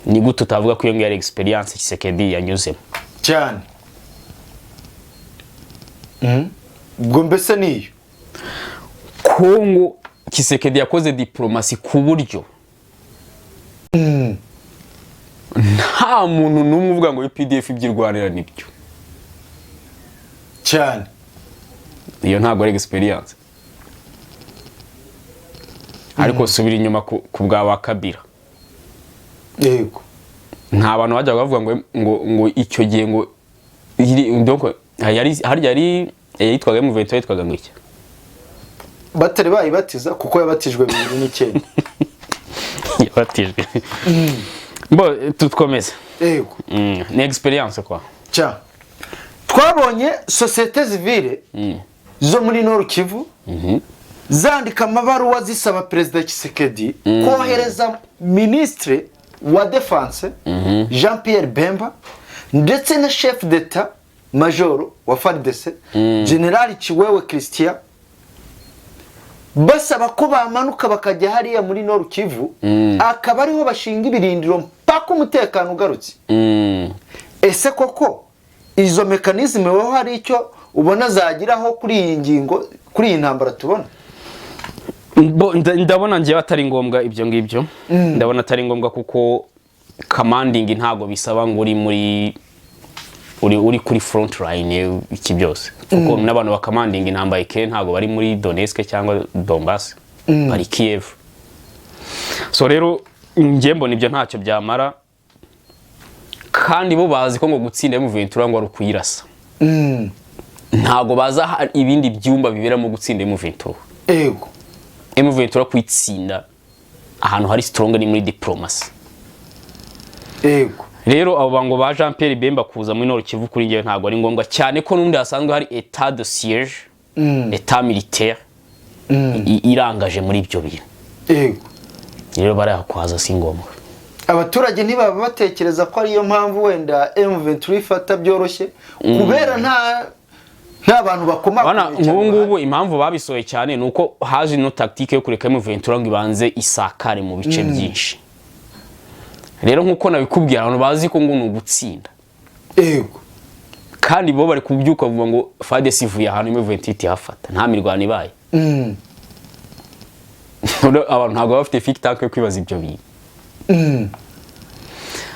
Ni gute utavuga ko iyo ngiyo experience Kisekedi yanyuzemo cyane? ubwo mbese niyo Kongo Tshisekedi yakoze diplomasi ku buryo nta muntu n'umwe uvuga ngo UPDF ibyirwanira nibyo cyane. iyo ntabwo ari experience. Ariko subira inyuma ku bwa wa Kabila, yego nta bantu bajya bavuga ngo icyo gihe ngo donc yari yitwaga M23 yitwaga ngo iki batari bayibatiza kuko yabatijwe 2009 yabatijwe. Bo tutkomeza. Yego ni experience kwa cya twabonye societe civile zo muri Nord Kivu zandika amabaruwa zisaba Perezida Tshisekedi kohereza ministre wa defense Jean Pierre Bemba ndetse na chef d'etat major wa FARDC General Chiwewe Christian basaba ko bamanuka bakajya hariya muri Nord Kivu akaba ariho bashinga ibirindiro mpaka umutekano ugarutse. Ese koko izo mekanizme wowe hari icyo ubona zagiraho kuri iyi ngingo, kuri iyi ntambara tubona? Ndabona ngiye atari ngombwa ibyo ngibyo. Ndabona atari ngombwa kuko commanding ntago bisaba ngo uri kuri front line iki byose. Kuko n'abantu ba commanding intambara ike ntago bari muri Donetsk cyangwa Donbass, bari Kiev. So rero ngiye mbona ibyo ntacyo byamara, kandi bo bazi ko ngo gutsinda M23 ngo ari kuyirasa. Ntago baza ibindi byumba bibera mu gutsinda M23. Yego M23 kwitsinda ahantu hari strong ni muri diplomacy. Yego rero abo bango ba Jean Pierre Bemba kuza muri Nord Kivu kuri ngiye ntago ari ngombwa cyane ko nundi hasanzwe hari état de siège, état militaire irangaje muri ibyo bintu. Yego rero barayakwaza si ngombwa. Abaturage ntibaba batekereza ko ari yo mpamvu wenda M23 ifata byoroshye kubera nta bantu bakoma bana ngubu impamvu babisoye cyane nuko haje no tactique yo kureka M23 ngo ibanze isakare mu bice byinshi. Rero nkuko nabikubwira abantu bazi ko ngo nugutsinda. Yego kandi bo bari kubyuka vuga ngo FARDC ivuye ahantu M23 hafata nta mirwano ibaye. Abantu ntago bafite think tank yo kwibaza ibyo bintu.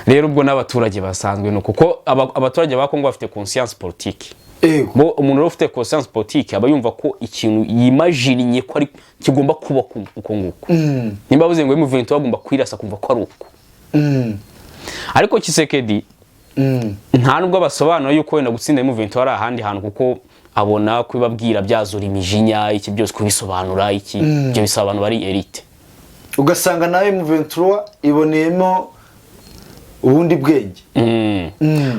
Rero ubwo n'abaturage basanzwe no kuko abaturage ba Kongo bafite conscience politique. Bo umuntu ufite conscience politique aba yumva ko ikintu yimagininye ko ari kigomba kuba uko nguko. Nimba buze ngo M23 bagomba kwirasa kumva ko ari uko. Ariko Tshisekedi nta nubwo basobanura yuko wenda gutsinda M23 ari ahandi hantu kuko abona kubibabwira byazura imijinya iki byose kubisobanura iki byo bisobanura bari elite. Ugasanga nawe M23 iboneyemo ubundi bwenge.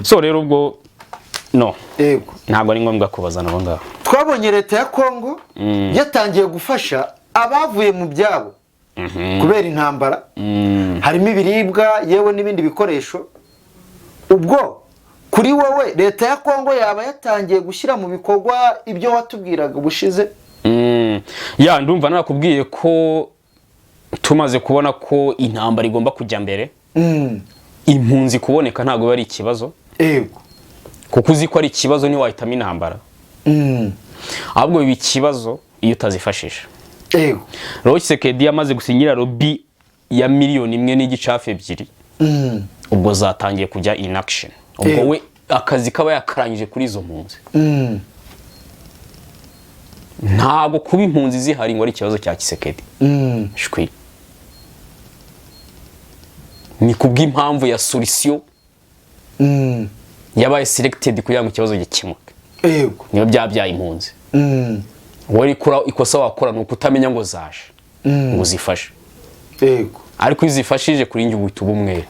So rero ubwo no yego ntabwo ari ngombwa kubazana abo ngabo. Twabonye leta ya Kongo yatangiye gufasha abavuye mu byabo kubera intambara, harimo ibiribwa yewe n'ibindi bikoresho. Ubwo kuri wowe leta ya Kongo yaba yatangiye gushyira mu bikorwa ibyo watubwiraga bushize? Ya ndumva nakubwiye ko tumaze kubona ko intambara igomba kujya mbere. Impunzi kuboneka ntago bari ikibazo. Yego kuko uzi ko ari ikibazo ni wahitamo intambara. Ahubwo ibi kibazo iyo utazifashisha. Yego rero Tshisekedi yamaze gusinyira lobby ya miliyoni 1.2. Ubwo zatangiye kujya in action. Ubwo we akazi kaba yakarangije kuri izo mpunzi. Ntago kuba impunzi zihari ngo ari ikibazo cya Tshisekedi. Shwi ni kubw'impamvu ya solution yabaye selected kugira ngo ikibazo gikemuke. Yego niyo byabyaye impunzi. Wari kura ikosa wakora no kutamenya ngo zaje ngo zifashe. Yego ariko izifashije kuri ngi ubutu bumwe.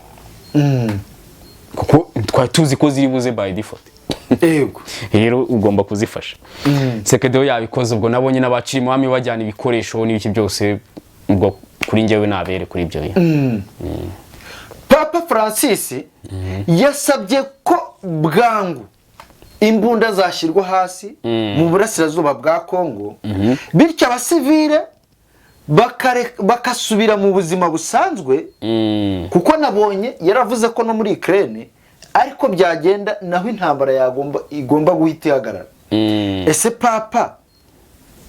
Kuko twari tuzi ko ziri buze by default. Yego rero ugomba kuzifasha. Tshisekedi yabikoze ubwo nabonye n'abaciri mwami bajyana ibikoresho n'ibiki byose ubwo kuri ngewe nabere kuri ibyo bintu. Papa Francis yasabye ko bwangu imbunda zashyirwa hasi mu burasirazuba bwa Kongo, bityo abasivile bakasubira mu buzima busanzwe. Kuko nabonye yaravuze ko no muri Ukraine ariko byagenda naho intambara igomba guhita ihagarara. ese papa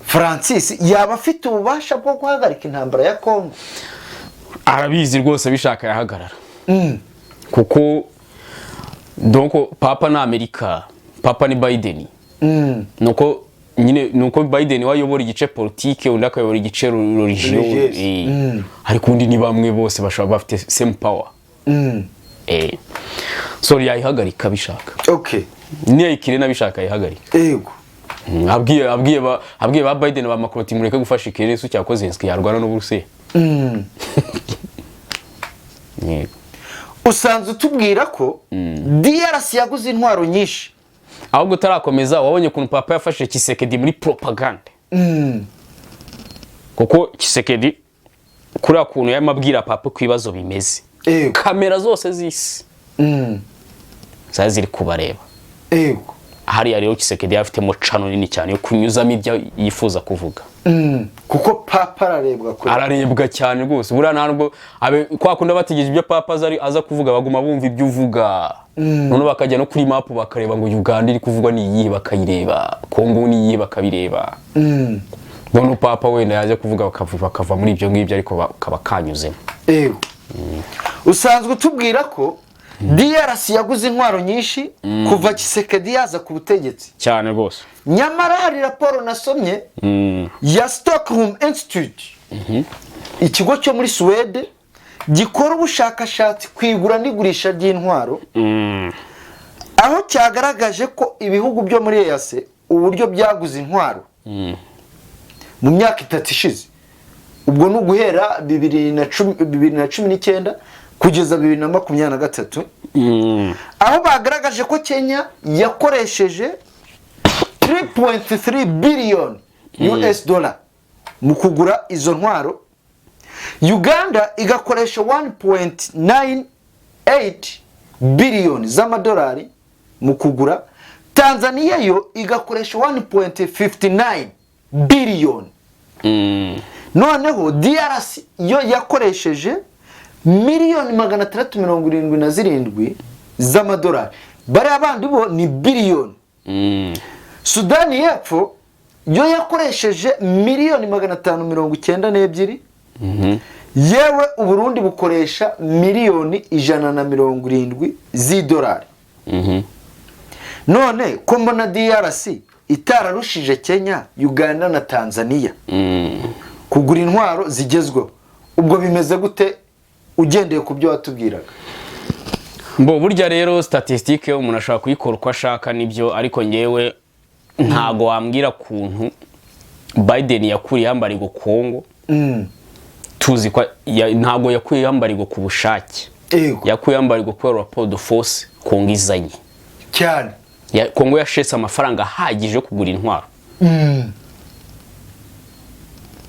Francis yaba afite ububasha bwo guhagarika intambara ya Kongo? Arabizi rwose bishaka yahagarara. Kuko donc papa na Amerika, papa ni Biden. Nuko nyine nuko Biden wayobora igice politique undi akayobora igice religion. Ariko undi ni bamwe bose bashobora bafite same power. So yayihagarika bishaka. Okay. Niyo ikire nabishaka yayihagarika. Yego. Abwiye ba Biden ba Macron mureke gufasha ikire su cyakoze Zelensky yarwana no Burusiya. Usanze utubwira ko DRC yaguze intwaro nyinshi. Ahubwo tarakomeza wabonye kuntu papa yafashe Tshisekedi muri propaganda. Kuko Tshisekedi kuri akuntu yamabwira papa kwibazo bimeze. Kamera zose zisi. Zaziri kubareba. Ego. Hari rero Tshisekedi yafitemo channel nini cyane yo kunyuzamo ibyo yifuza kuvuga. Kuko papa ararebwa kuri. Ararebwa cyane rwose. Buriya ntabwo kwa kunda batigije ibyo papa aza kuvuga baguma bumva ibyo uvuga. None bakajya no kuri map bakareba ngo Uganda iri kuvugwa ni iyi bakayireba, Kongo ni iyi bakabireba. None papa wenda yaje kuvuga bakava muri ibyo ngibyo ariko kabakanyuzemo. Ego. Usanzwe utubwira ko DRC yaguze intwaro nyinshi kuva Tshisekedi yaza ku butegetsi cyane rwose. Nyamara hari raporo nasomye ya Stockholm Institute, ikigo cyo muri Sweden gikora ubushakashatsi kwigura n'igurisha ry'intwaro, aho cyagaragaje ko ibihugu byo muri EAC uburyo byaguze intwaro mu myaka 3 ishize, ubwo no guhera 2019 kugeza 2023, aho bagaragaje ko Kenya yakoresheje 3.3 billion US dollar mu kugura izo ntwaro, Uganda igakoresha 1.98 billion z'amadolari mu kugura, Tanzania yo igakoresha 1.59 billion. Noneho DRC yo yakoresheje miliyoni 677 z'amadolari. Bari abandi bo ni billion. Sudani y'Epfo yo yakoresheje miliyoni 592. Yewe Uburundi bukoresha miliyoni 170 z'idolari. None ko mbona DRC itararushije Kenya, Uganda na Tanzania kugura intwaro zigezweho, ubwo bimeze gute ugendeye ku byo watubwiraga? Mbo burya rero statistique umuntu ashaka kuyikora uko ashaka nibyo, ariko ngewe ntago wambwira kuntu Biden yakuriye yambarigo Kongo. Tuzi kwa ntago yakuriye yambarigo ku bushake. Yakuriye yambarigo kwa rapport de force kongizanye cyane. Kongo yashetse amafaranga ahagije kugura intwaro.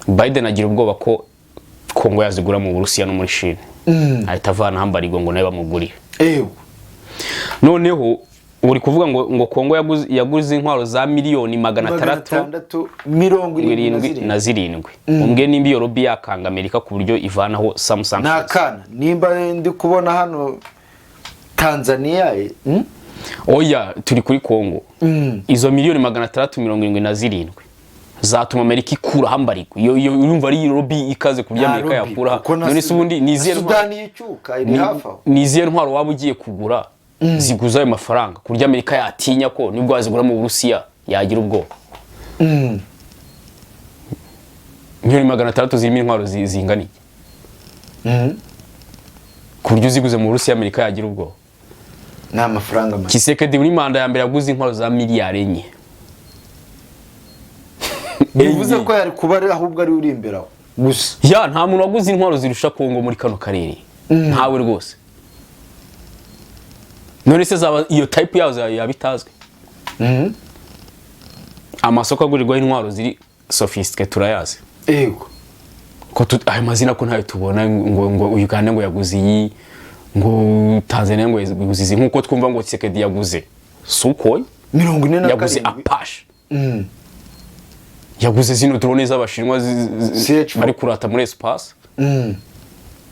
Biden agira ubwoba ko Kongo yazigura mu Burusiya no muri China. Ahita avana hambarigo ngo nayo bamugurire. Noneho uri kuvuga ngo Kongo yaguze intwaro za miliyoni 677. Umbwe nimba iyo lobby yakanga Amerika ku buryo ivanaho Samsung. Nakana nimba ndi kubona hano Tanzania Oya turi kuri Kongo. Izo miliyoni 677 zatuma Amerika ikura hambarigo. Yo urumva ari lobby ikaze ku buryo Amerika yakura. None se ubundi niziye Sudani yicyuka iri hafa. Niziye ntwaro waba ugiye kugura ziguza ayo mafaranga ku buryo Amerika yatinya ko nibwo azigura mu Burusiya yagira ubwo. Miliyoni 600 zirimo intwaro zingana iki? Ku buryo ziguze mu Burusiya Amerika yagira ubwo. Na mafaranga make. Tshisekedi muri manda ya mbere yaguze intwaro za miliyari 4. Bivuze ko yari kuba ahubwo ari uri imbere aho gusa. Ya nta muntu waguze intwaro zirusha Kongo muri kano karere. Ntawe rwose. None se zaba iyo type yazo yabitazwe. Amasoko agurirwa intwaro ziri sophisticated turayazi. Ego. Ko ayo mazina ko ntayo tubona ngo Uganda ngo yaguze iyi, ngo Tanzania ngo yaguze nkuko twumva ngo Tshisekedi yaguze Sukhoi 47 yaguze Apache. Yaguze zino drone z'abashinwa bari kurata muri espace.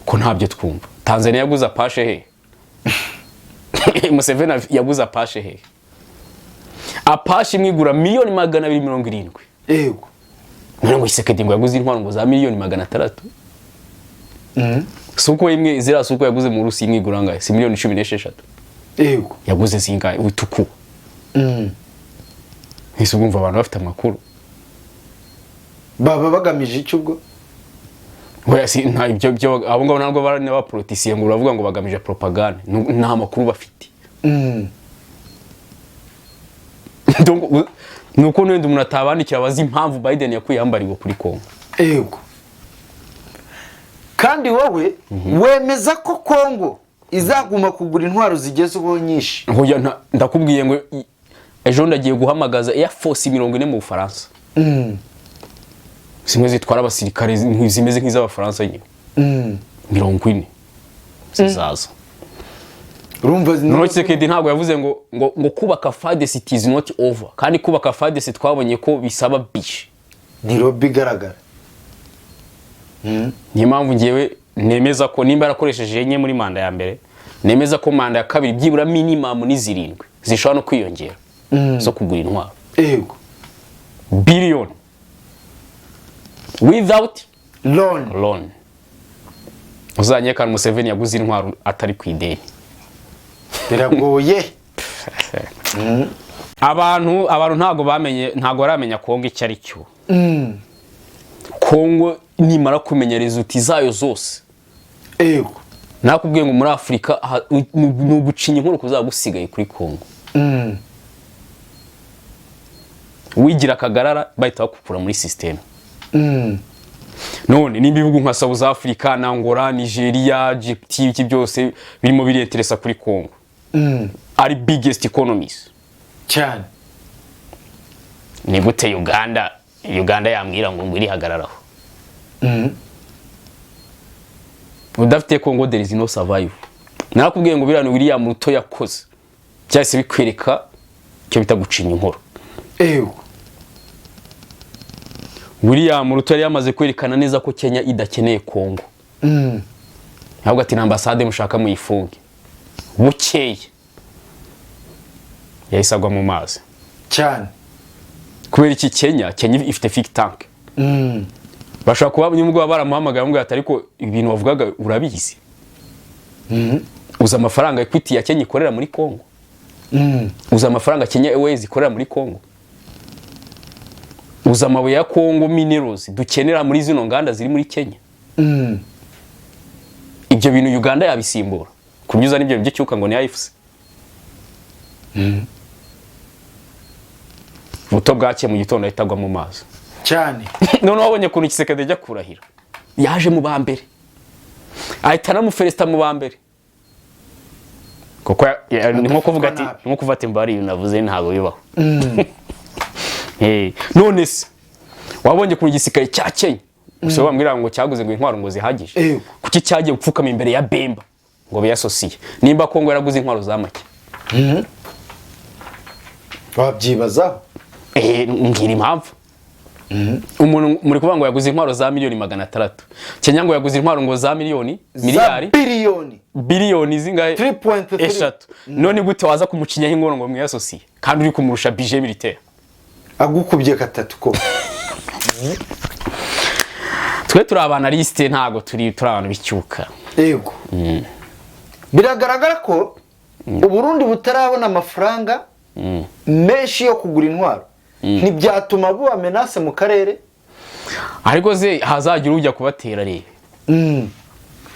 Ko ntabyo twumva. Tanzania yaguze Apache he? Museveni yaguze Apache he? Apache imwigura miliyoni 270. Yego. None ngo Tshisekedi ngo yaguze intwaro ngo za miliyoni 600. Suko imwe zira suko yaguze mu Rusi imwigura ngahe? Si miliyoni 16. Yego. Yaguze zingahe utuku. Ese ubumva abantu bafite amakuru. Baba bagamije iki ubwo? Oya si nta ibyo abo ngabo ntabwo bari n'abapoliticiens ngo uravuga ngo bagamije propaganda. Nta makuru bafite. Donc nuko n'undi umuntu atabandikira abazi impamvu Biden yakuye yambariwe kuri Kongo. Yego. Kandi wowe wemeza ko Kongo izaguma kugura intwaro zigezeho nyinshi. Hoya ndakubwiye ngo ejo ndagiye guhamagaza Air Force 40 mu Bufaransa. Zimwe zitwara abasirikare zimeze nk'iz'abafaransa nyine. 40 zizaza. Urumva no Tshisekedi ntabwo yavuze ngo kubaka FARDC is not over. Kandi kubaka FARDC twabonye ko bisaba bish. Ni lobby igaragara. Niyo mpamvu ngewe nemeza ko nimba yarakoresheje enye muri manda ya mbere, nemeza ko manda ya kabiri byibura minimum ni 7 zishobora no kwiyongera zo kugura intwaro. Yego. Billion without loan. Uzanyekana Museveni yaguze intwaro atari ku ideni. Biragoye. Abantu ntago baramenya Kongo icyo ari cyo. Kongo nimara kumenya resulti zayo zose. Yego. Nakubwiye ngo muri Afrika n'ugucinya inkuru kuzagusigaye kuri Kongo. Wigira kagarara bahita bakukura muri system. None n'ibihugu nka South Africa, Angola, Nigeria, Egypt iki byose birimo birinteresa kuri Kongo. Ari biggest economies. Cyane. Ni gute Uganda yambwira ngo ngwiri hagararaho. Udafite Kongo there is no survive. Nakubwiye ngo birano William Ruto yakoze. Cyase bikwereka cyo bita gucinya inkuru. Yego. William Ruto yari yamaze kwerekana neza ko Kenya idakeneye Kongo. Ahubwo ati ambasade mushaka mu ifunge. Bukeye. Yahise agwa mu mazi. Cyane. Kubera iki Kenya ifite think tank. Bashaka kuba nyumugwa baramuhamagaye ngo ariko ibintu bavugaga urabizi. Uza amafaranga Equity ya Kenya ikorera muri Kongo. Uza amafaranga Kenya Airways ikorera muri Kongo. Uza amabuye ya Kongo minerals dukenera muri zino nganda ziri muri Kenya. Ibyo bintu Uganda yabisimbura. Kubyuza nibyo by'icyuka ngo ni AFC. Buto bwake mu gitondo ahitagwa mu mazi. Cyane. None wabonye kuntu Tshisekedi ajya kurahira. Yaje mu bambere. Ahitana mu Felista mu bambere. Koko nko kuvuga ati mbari navuze ntago bibaho. None se wabonye kuntu igisirikare cya Kenya so bambwira ngo cyaguze ngo intwaro ngo zihagije. Kuki cyagiye gupfukama imbere ya Bemba ngo biyasosiye. Nimba Kongo yaraguze intwaro za make. Wabyibazaho. Ngira impamvu. Umuntu muri kuvuga ngo yaguze intwaro za miliyoni 600. Kenya ngo yaguze intwaro ngo za miliyari biliyoni zingahe 3.3. None gute waza kumucinyaho ingono ngo mwiyasosiye kandi uri kumurusha budget militaire agukubye gatatu ko. Twe turi abanaliste ntago turi abantu bicyuka. Yego. Biragaragara ko Uburundi butarabona amafaranga menshi yo kugura intwaro. Ntibyatuma buba menace mu karere. Ariko ze hazagira ujya kubatera rebe.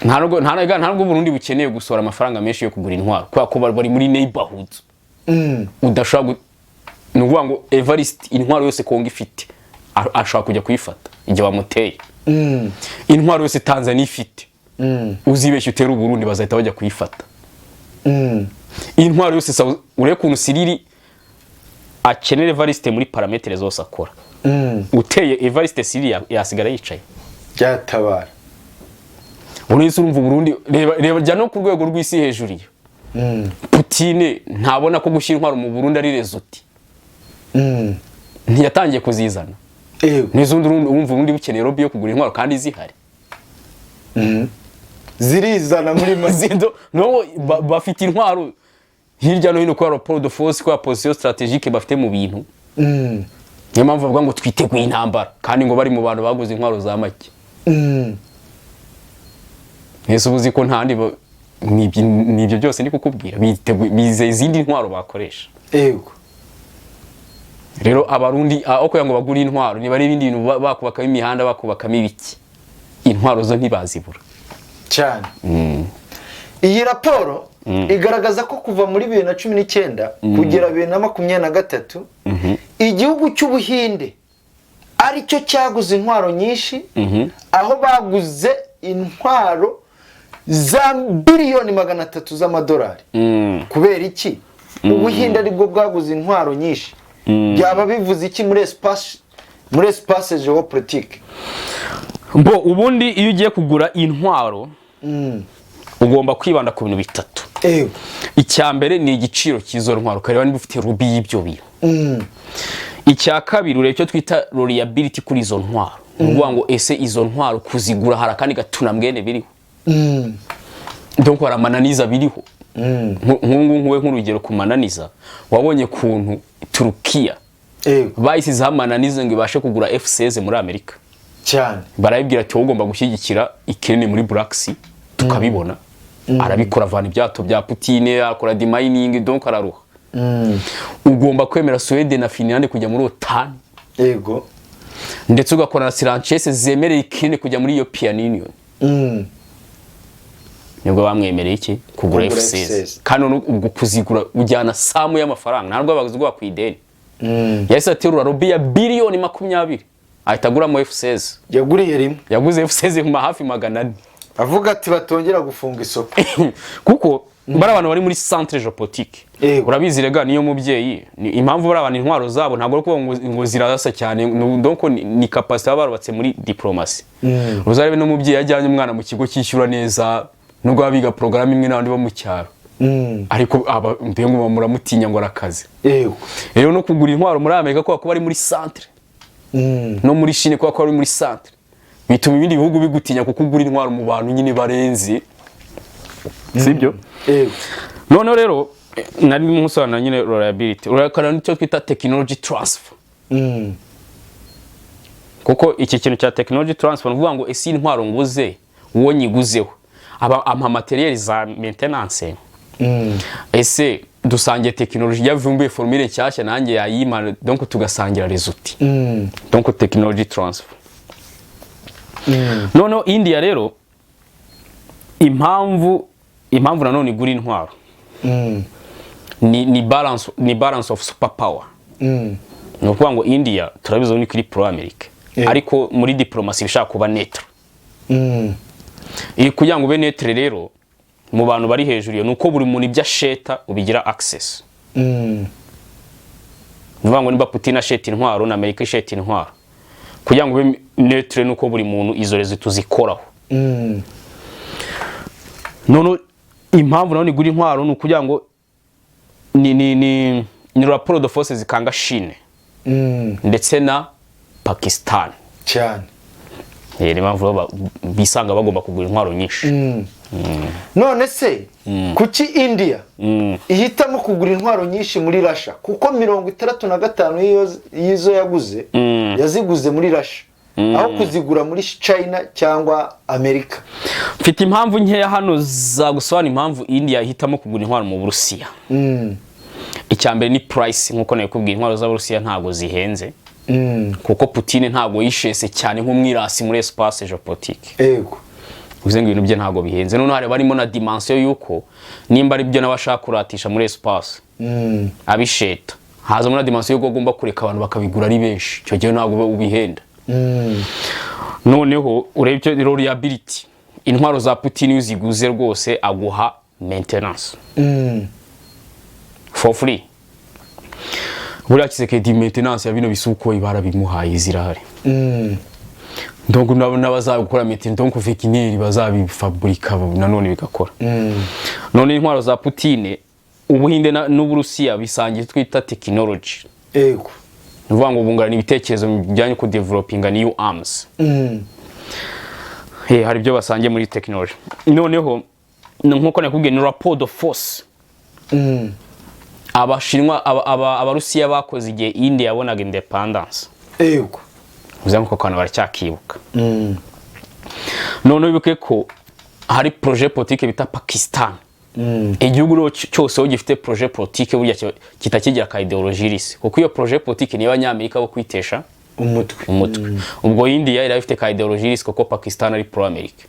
Ntabwo Burundi bukeneye gusora amafaranga menshi yo kugura intwaro kwa ko bari muri neighborhood. Udashaka nuvuga ngo Evariste intwaro yose Kongo ifite ashaka kujya kuyifata igihe bamuteye. Intwaro yose Tanzania ifite. Uzibeshye utera Burundi bazahita bajya kuyifata. Intwaro yose ureke kuntu Siriri akenere Evariste muri parametre zose akora. Uteye Evariste Siriri yasigara yicaye. Byatabara. Uretse urumva Burundi reba jya no ku rwego rw'isi hejuru iyo. Putin ntabona ko gushyira intwaro mu Burundi ari rezuti. Ntiyatangiye kuzizana. Nizundi urumva Burundi bukeneye lobby yo kugura intwaro kandi zihari. Zirizana muri mazindo no bafite intwaro hirya no hino kwa rapport de force kwa position stratégique bafite mu bintu. Niyo mpamvu bavuga ngo twiteguye intambara kandi ngo bari mu bantu baguze intwaro za make. Ese ubuzi ko ntandi nibyo byose ndi kukubwira bize izindi ntwaro bakoresha. Yego. Rero abarundi uko yango bagura intwaro niba ari ibindi bintu bakubaka imihanda bakubaka ibiki. Intwaro zo ntibazibura. Cyane. Iyi raporo igaragaza ko kuva muri 2019 kugera 2023 igihugu cy'Ubuhinde ari cyo cyaguze intwaro nyinshi aho baguze intwaro za biliyoni 300 z'amadolari. Kubera iki? Ubuhinde aribwo bwaguze intwaro nyinshi. Byaba bivuze iki muri espace géopolitique? Mbo ubundi iyo ugiye kugura intwaro ugomba kwibanda ku bintu bitatu. Icya mbere ni igiciro cy'izo ntwaro kareba niba ufite rubi y'ibyo bintu. Icya kabiri urebe cyo twita reliability kuri izo ntwaro. Nuvuga ngo ese izo ntwaro kuzigura hari kandi gatuna mwene biriho. Donc waramananiza biriho. Nkuwe nk'urugero kumananiza wabonye kuntu Turukiya bayisize amananiza ngo ibashe kugura F16 muri Amerika. Cyane. Barayibwira ati ugomba gushyigikira Ukraine muri Black Sea tukabibona. Arabikora vana ibyato bya Putin akora demining donc araruha. Ugomba kwemera Sweden na Finland kujya muri OTAN. Yego. Ndetse ugakora na Sirancese zemereye Ukraine kujya muri European Union. Nibwo bamwemereye iki kugura F16 kandi ubwo kuzigura ujyana samu y'amafaranga ntabwo baguzwa ku ideni. Yahise aterura robi ya biliyoni 20 ahita agura mu F16. Yaguriye rimwe. Yaguze F16 mu hafi 400. Avuga ati batongera gufunga isoko. Kuko bari abantu bari muri centre géopolitique. Urabizi rega niyo mubyeyi impamvu bari abantu intwaro zabo ntabwo ko ngo zirasa cyane donc ni capacité barubatse muri diplomatie. Uzarebe no mubyeyi yajyanye umwana mu kigo cyishyura neza nubwo abiga programme imwe n'abandi bo mu cyaro. Ariko aba ndengo muramutinya ngo arakaze. Rero no kugura intwaro muri Amerika ko bari muri centre. No muri Chine ko bari muri centre. Bituma ibindi bihugu bigutinya kuko ugura intwaro mu bantu nyine barenze. Sibyo? None rero nari musana nyine reliability. Urakana nicyo twita technology transfer. Kuko iki kintu cya technology transfer nuvuga ngo esi intwaro nguze uwo nyiguzeho ama materiel za maintenance. Ese dusangiye technology yavumbuye formule nshyashya nanjye yayima donc tugasangira result. Donc technology transfer. Noneho India rero impamvu nanone igura intwaro ni balance of superpower. No kuvuga ngo India turabizo ni kuri pro America ariko muri diplomacy bishaka kuba neutral. Iri kugira ngo ube neutral rero mu bantu bari hejuru yo nuko buri muntu ibya sheta ubigira access. Nuvuga ngo niba Putin asheta intwaro na America isheta intwaro kugira ngo ube neutral nuko buri muntu izo rezo tuzikoraho. None impamvu none igura intwaro nuko kugira ngo ni rapport de force zikanga Chine ndetse na Pakistan cyane. Ni mpamvu bisanga bagomba kugura intwaro nyinshi. None se kuki India ihitamo kugura intwaro nyinshi muri Russia kuko 65 yizo yaguze yaziguze muri Russia aho kuzigura muri China cyangwa Amerika? Mfite impamvu nkeya hano za gusobanura impamvu India ihitamo kugura intwaro mu Burusiya. Icyambere ni price nkuko nakubwiye intwaro za Burusiya ntago zihenze. Kuko Putin ntago yishese cyane nk'umwirasi muri espace géopolitique. Yego. Uvuze ngo ibintu bye ntago bihenze. None hari barimo na dimension yuko nimba ari byo nabashaka kuratisha muri espace. Abisheta. Haza muri dimension yuko agomba kureka abantu bakabigura ari benshi. Cyo gihe ntago ubihenda. Noneho urebye reliability. Intwaro za Putin uziguze rwose aguha maintenance. For free. Buriya kizeke di maintenance ya bino bisuko ibara bimuhaye zirahari. Donc n'abazagukora maintenance donc vekineri bazabifabrika nanone bigakora. None intwaro za Putin Ubuhinde n'Uburusiya bisangiye twita technology. Yego. Nuvuga ngo bungana ibitekerezo bijyanye ku developing new arms. Hari byo basangiye muri technology. Noneho nkuko nakubwiye ni rapport de force. abashinwa abarusiya bakoze igihe India yabonaga independence. Yego. Uza nko kana baracyakibuka. None wibuke ko hari projet politique bita Pakistan. Igihugu cyose aho gifite projet politique burya kitakigira ka ideologie risi. Kuko iyo projet politique ni y'Abanyamerika bo kwitesha umutwe. Ubwo India ira ifite ka ideologie risi kuko Pakistan ari pro America.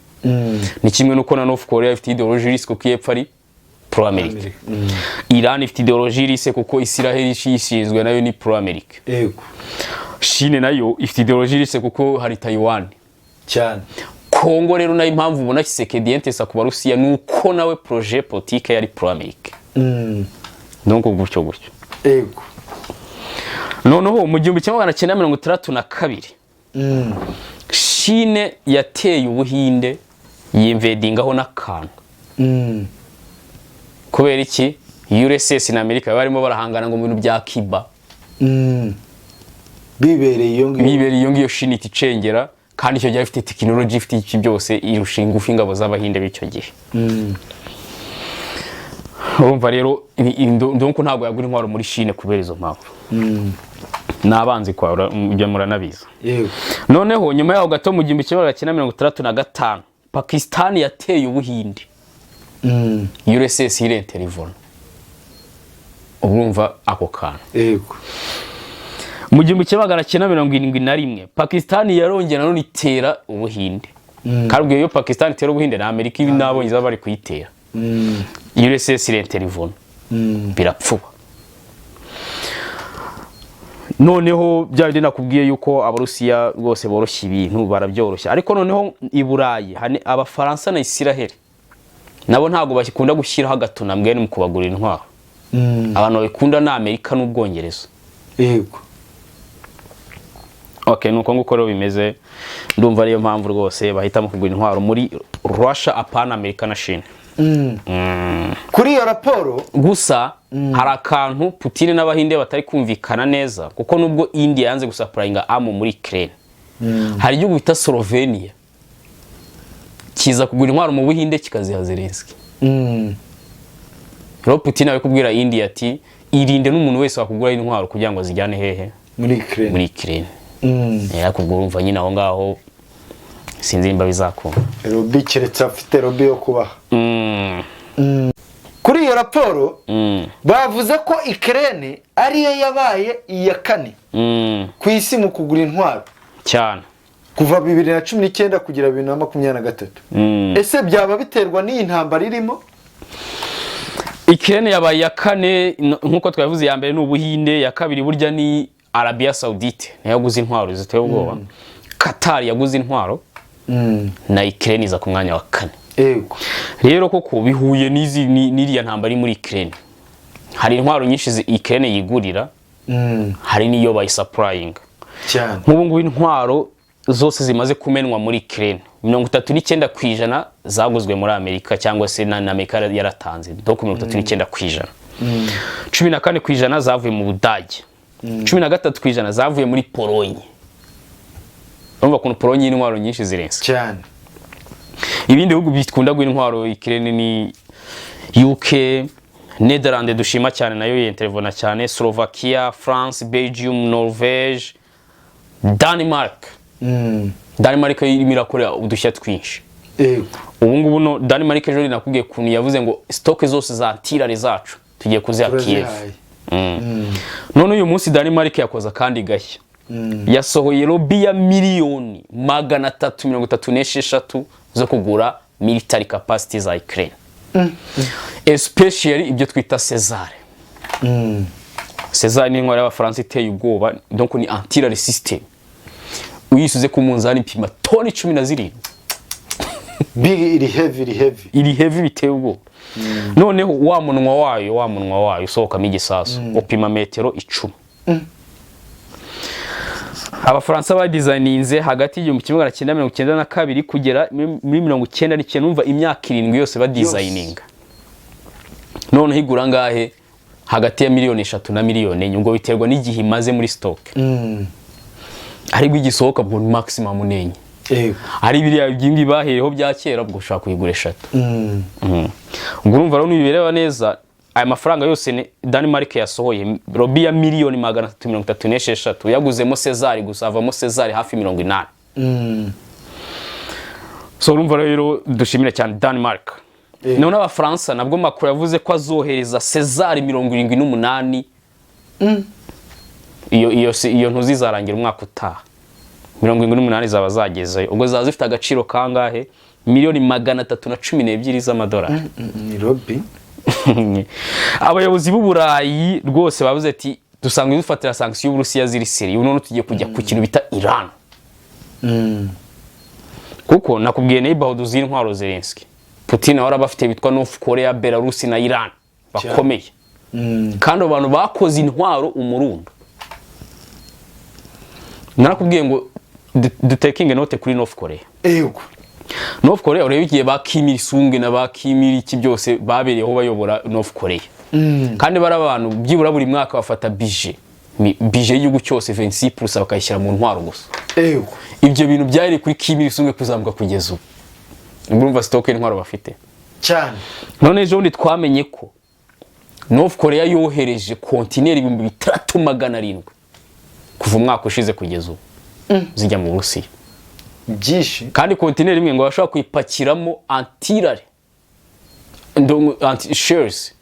Ni kimwe nuko na North Korea ifite ideologie risi kuko yepfa ari pro America. Iran ifite ideologie risi kuko Israel ishinzwe nayo ni pro America. Yego. Chine nayo ifite ideologie risi kuko hari Taiwan. Cyane. Kongo rero nayo impamvu ubona Tshisekedi yentesa ku Barusiya nuko nawe projet politique yari pro America. Donc gutyo. Yego. Noneho mu 1962 Chine yateye Ubuhinde yinvadingaho n'akantu. Kubera iki? URSS na Amerika barimo barahangana ngo mu bintu bya Cuba. Bibereye iyo ngiyo Chine iticengera kandi icyo gihe ifite technology ifite iki byose irusha ingufu ingabo z'Abahinde b'icyo gihe. Urumva rero ndonko ntabwo yagura intwaro muri Chine kubera izo mpamvu. Nabanzi kwa ujya muranabiza. Yego. Noneho nyuma yaho gato mu 1965 Pakistan yateye Ubuhinde. URSS irenterivona. Urumva ako kana. Yego. Mu 1971 Pakistan yarongera none itera Ubuhinde. Kandi iyo Pakistan itera Ubuhinde na Amerika ibi nabonye bari kuyitera. URSS irenterivona. Birapfuba. Noneho byari nakubwiye yuko Abarusiya rwose boroshye ibintu barabyoroshya. Ariko noneho i Burayi Abafaransa na Israel nabo ntago bakikunda gushyiraho agatunambwe mu kubagurira intwaro. Abantu babikunda na Amerika n'Ubwongereza. Yego. Okay, nuko nguko rero bimeze. Ndumva ariyo mpamvu rwose bahitamo kugura intwaro muri Russia apana Amerika na China. Kuri iyo raporo gusa hari akantu Putin n'Abahinde batari kumvikana neza kuko nubwo India yanze gusuplyinga amo muri Ukraine. Hari igihugu bita Slovenia kiza kugura intwaro mu Buhinde kikaziha Zelensky. Rero Putin abikubwira India ati irinde n'umuntu wese wakugura intwaro kugira ngo zijyane hehe muri Ukraine. Yakubwira umva nyine aho ngaho sinzi imba bizakunda. Lobby keretse afite lobby yo kubaha. Kuri iyo raporo bavuze ko Ukraine ariyo yabaye iya kane ku isi mu kugura intwaro cyane kuva 2019 kugera 2023. Ese byaba biterwa n'iyi ntambara irimo? Ukraine yabaye ya kane nkuko twavuze ya mbere n'Ubuhinde, ya kabiri burya ni Arabia Saudite yaguze intwaro ziteye ubwoba. Qatar yaguze intwaro na Ukraine iza ku mwanya wa kane. Yego. Rero koko bihuye n'iriya ntambara muri Ukraine. Hari intwaro nyinshi Ukraine yigurira. Hari niyo bayisupplying. Cyane. Nk'ubu ngubu intwaro zose zimaze kumenwa muri Ukraine 39% zaguzwe muri Amerika cyangwa se na Amerika yaratanze. Donc 39%. 14% zavuye mu Budage. 13% zavuye muri Polonye. Urumva ko Polonye intwaro nyinshi zirenze. Cyane. Ibindi bihugu bikunda gw'intwaro Ukraine ni UK, Netherlands dushima cyane nayo yintervena cyane, Slovakia, France, Belgium, Norvège, Denmark. Denmark imirakora udushya twinshi. Ubu ngubu no Denmark ejo nakubwiye kuntu yavuze ngo stock zose za tirare zacu tugiye kuziha Kiev. None uyu munsi Denmark yakoza kandi gashya. Yasohoye lobby ya miliyoni 336 zo kugura military capacity za Ukraine. Especially ibyo twita César. César ni intwaro y'Abafaransa iteye ubwoba, donc ni anti-artillery system. Uyisuze ku munzani pima toni 17. Big iri heavy biteye ubwoba. Noneho wa munwa wayo usohoka migisasu upima metero 10. Abafaransa ba designinze hagati y'igihumbi 1992 kugera muri 1999 numva imyaka 7 yose ba designinga. None higura ngahe hagati ya miliyoni 3 na miliyoni 4 ngo biterwa n'igihe imaze muri stock. Ari bwigisohoka bwo maximum 4. Ari biriya byingi bahereho bya kera bwo ushaka kuyigura 3. Ubwo urumva rero nibireba neza aya mafaranga yose Denmark yasohoye Robi ya miliyoni 336 yaguzemo Cesar gusa avamo Cesar hafi 80. So urumva rero dushimire cyane Denmark. None abafaransa nabwo Macron yavuze ko azohereza Cesar 78. Iyo ntuzizarangira umwaka utaha. 78 zaba zageze. Ubwo zaza zifite agaciro kangahe? Miliyoni 312 z'amadolari. Ni Robi. Abayobozi b'Uburayi rwose bavuze ati dusanga dufatira sanction y'Uburusiya ziri seri. Uno tugiye kujya ku kintu bita Iran. Kuko nakubwiye neighborhood z'intwaro Zelensky. Putin ahora bafite bitwa North Korea, Belarus na Iran bakomeye. Kandi abantu bakoze intwaro umurundo. Narakubwiye ngo taking a note kuri North Korea. Yego. North Korea urebe igiye bakimira isunge na bakimira iki byose babereyeho bayobora North Korea. Kandi bari abantu byibura buri mwaka bafata budget y'igihugu cyose 26% bakayishyira mu ntwaro gusa. Yego. Ibyo bintu byari kuri kimira isunge kuzamuka kugeza ubu. Urumva stock y'intwaro bafite. Cyane. None ejo ndi twamenye ko North Korea yohereje kontineri 3700 kuva umwaka ushize kugeza ubu. Zijya mu Burusiya. Byinshi. Kandi kontineri imwe ngo bashaka kuyipakiramo antirare. Anti shares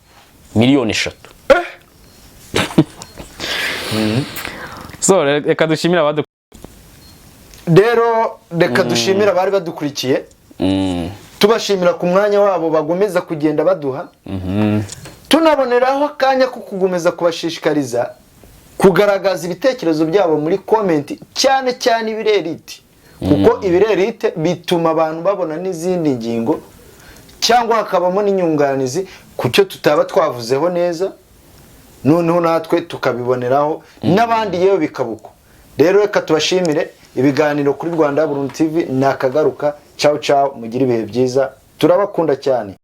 miliyoni 3. So reka dushimira abadu. Rero reka dushimira bari badukurikiye. Tubashimira ku mwanya wabo bagomeza kugenda baduha. Tunaboneraho akanya ko kugomeza kubashishikariza kugaragaza ibitekerezo byabo muri comment cyane cyane ibirerite. Kuko ibirerite bituma abantu babona n'izindi ngingo cyangwa hakabamo n'inyunganizi kucyo tutaba twavuzeho neza, noneho natwe tukabiboneraho n'abandi yewe bikabuko. Rero reka tubashimire ibiganiro kuri Rwanda Burundi TV nakagaruka. Ciao ciao, mugire ibihe byiza, turabakunda cyane.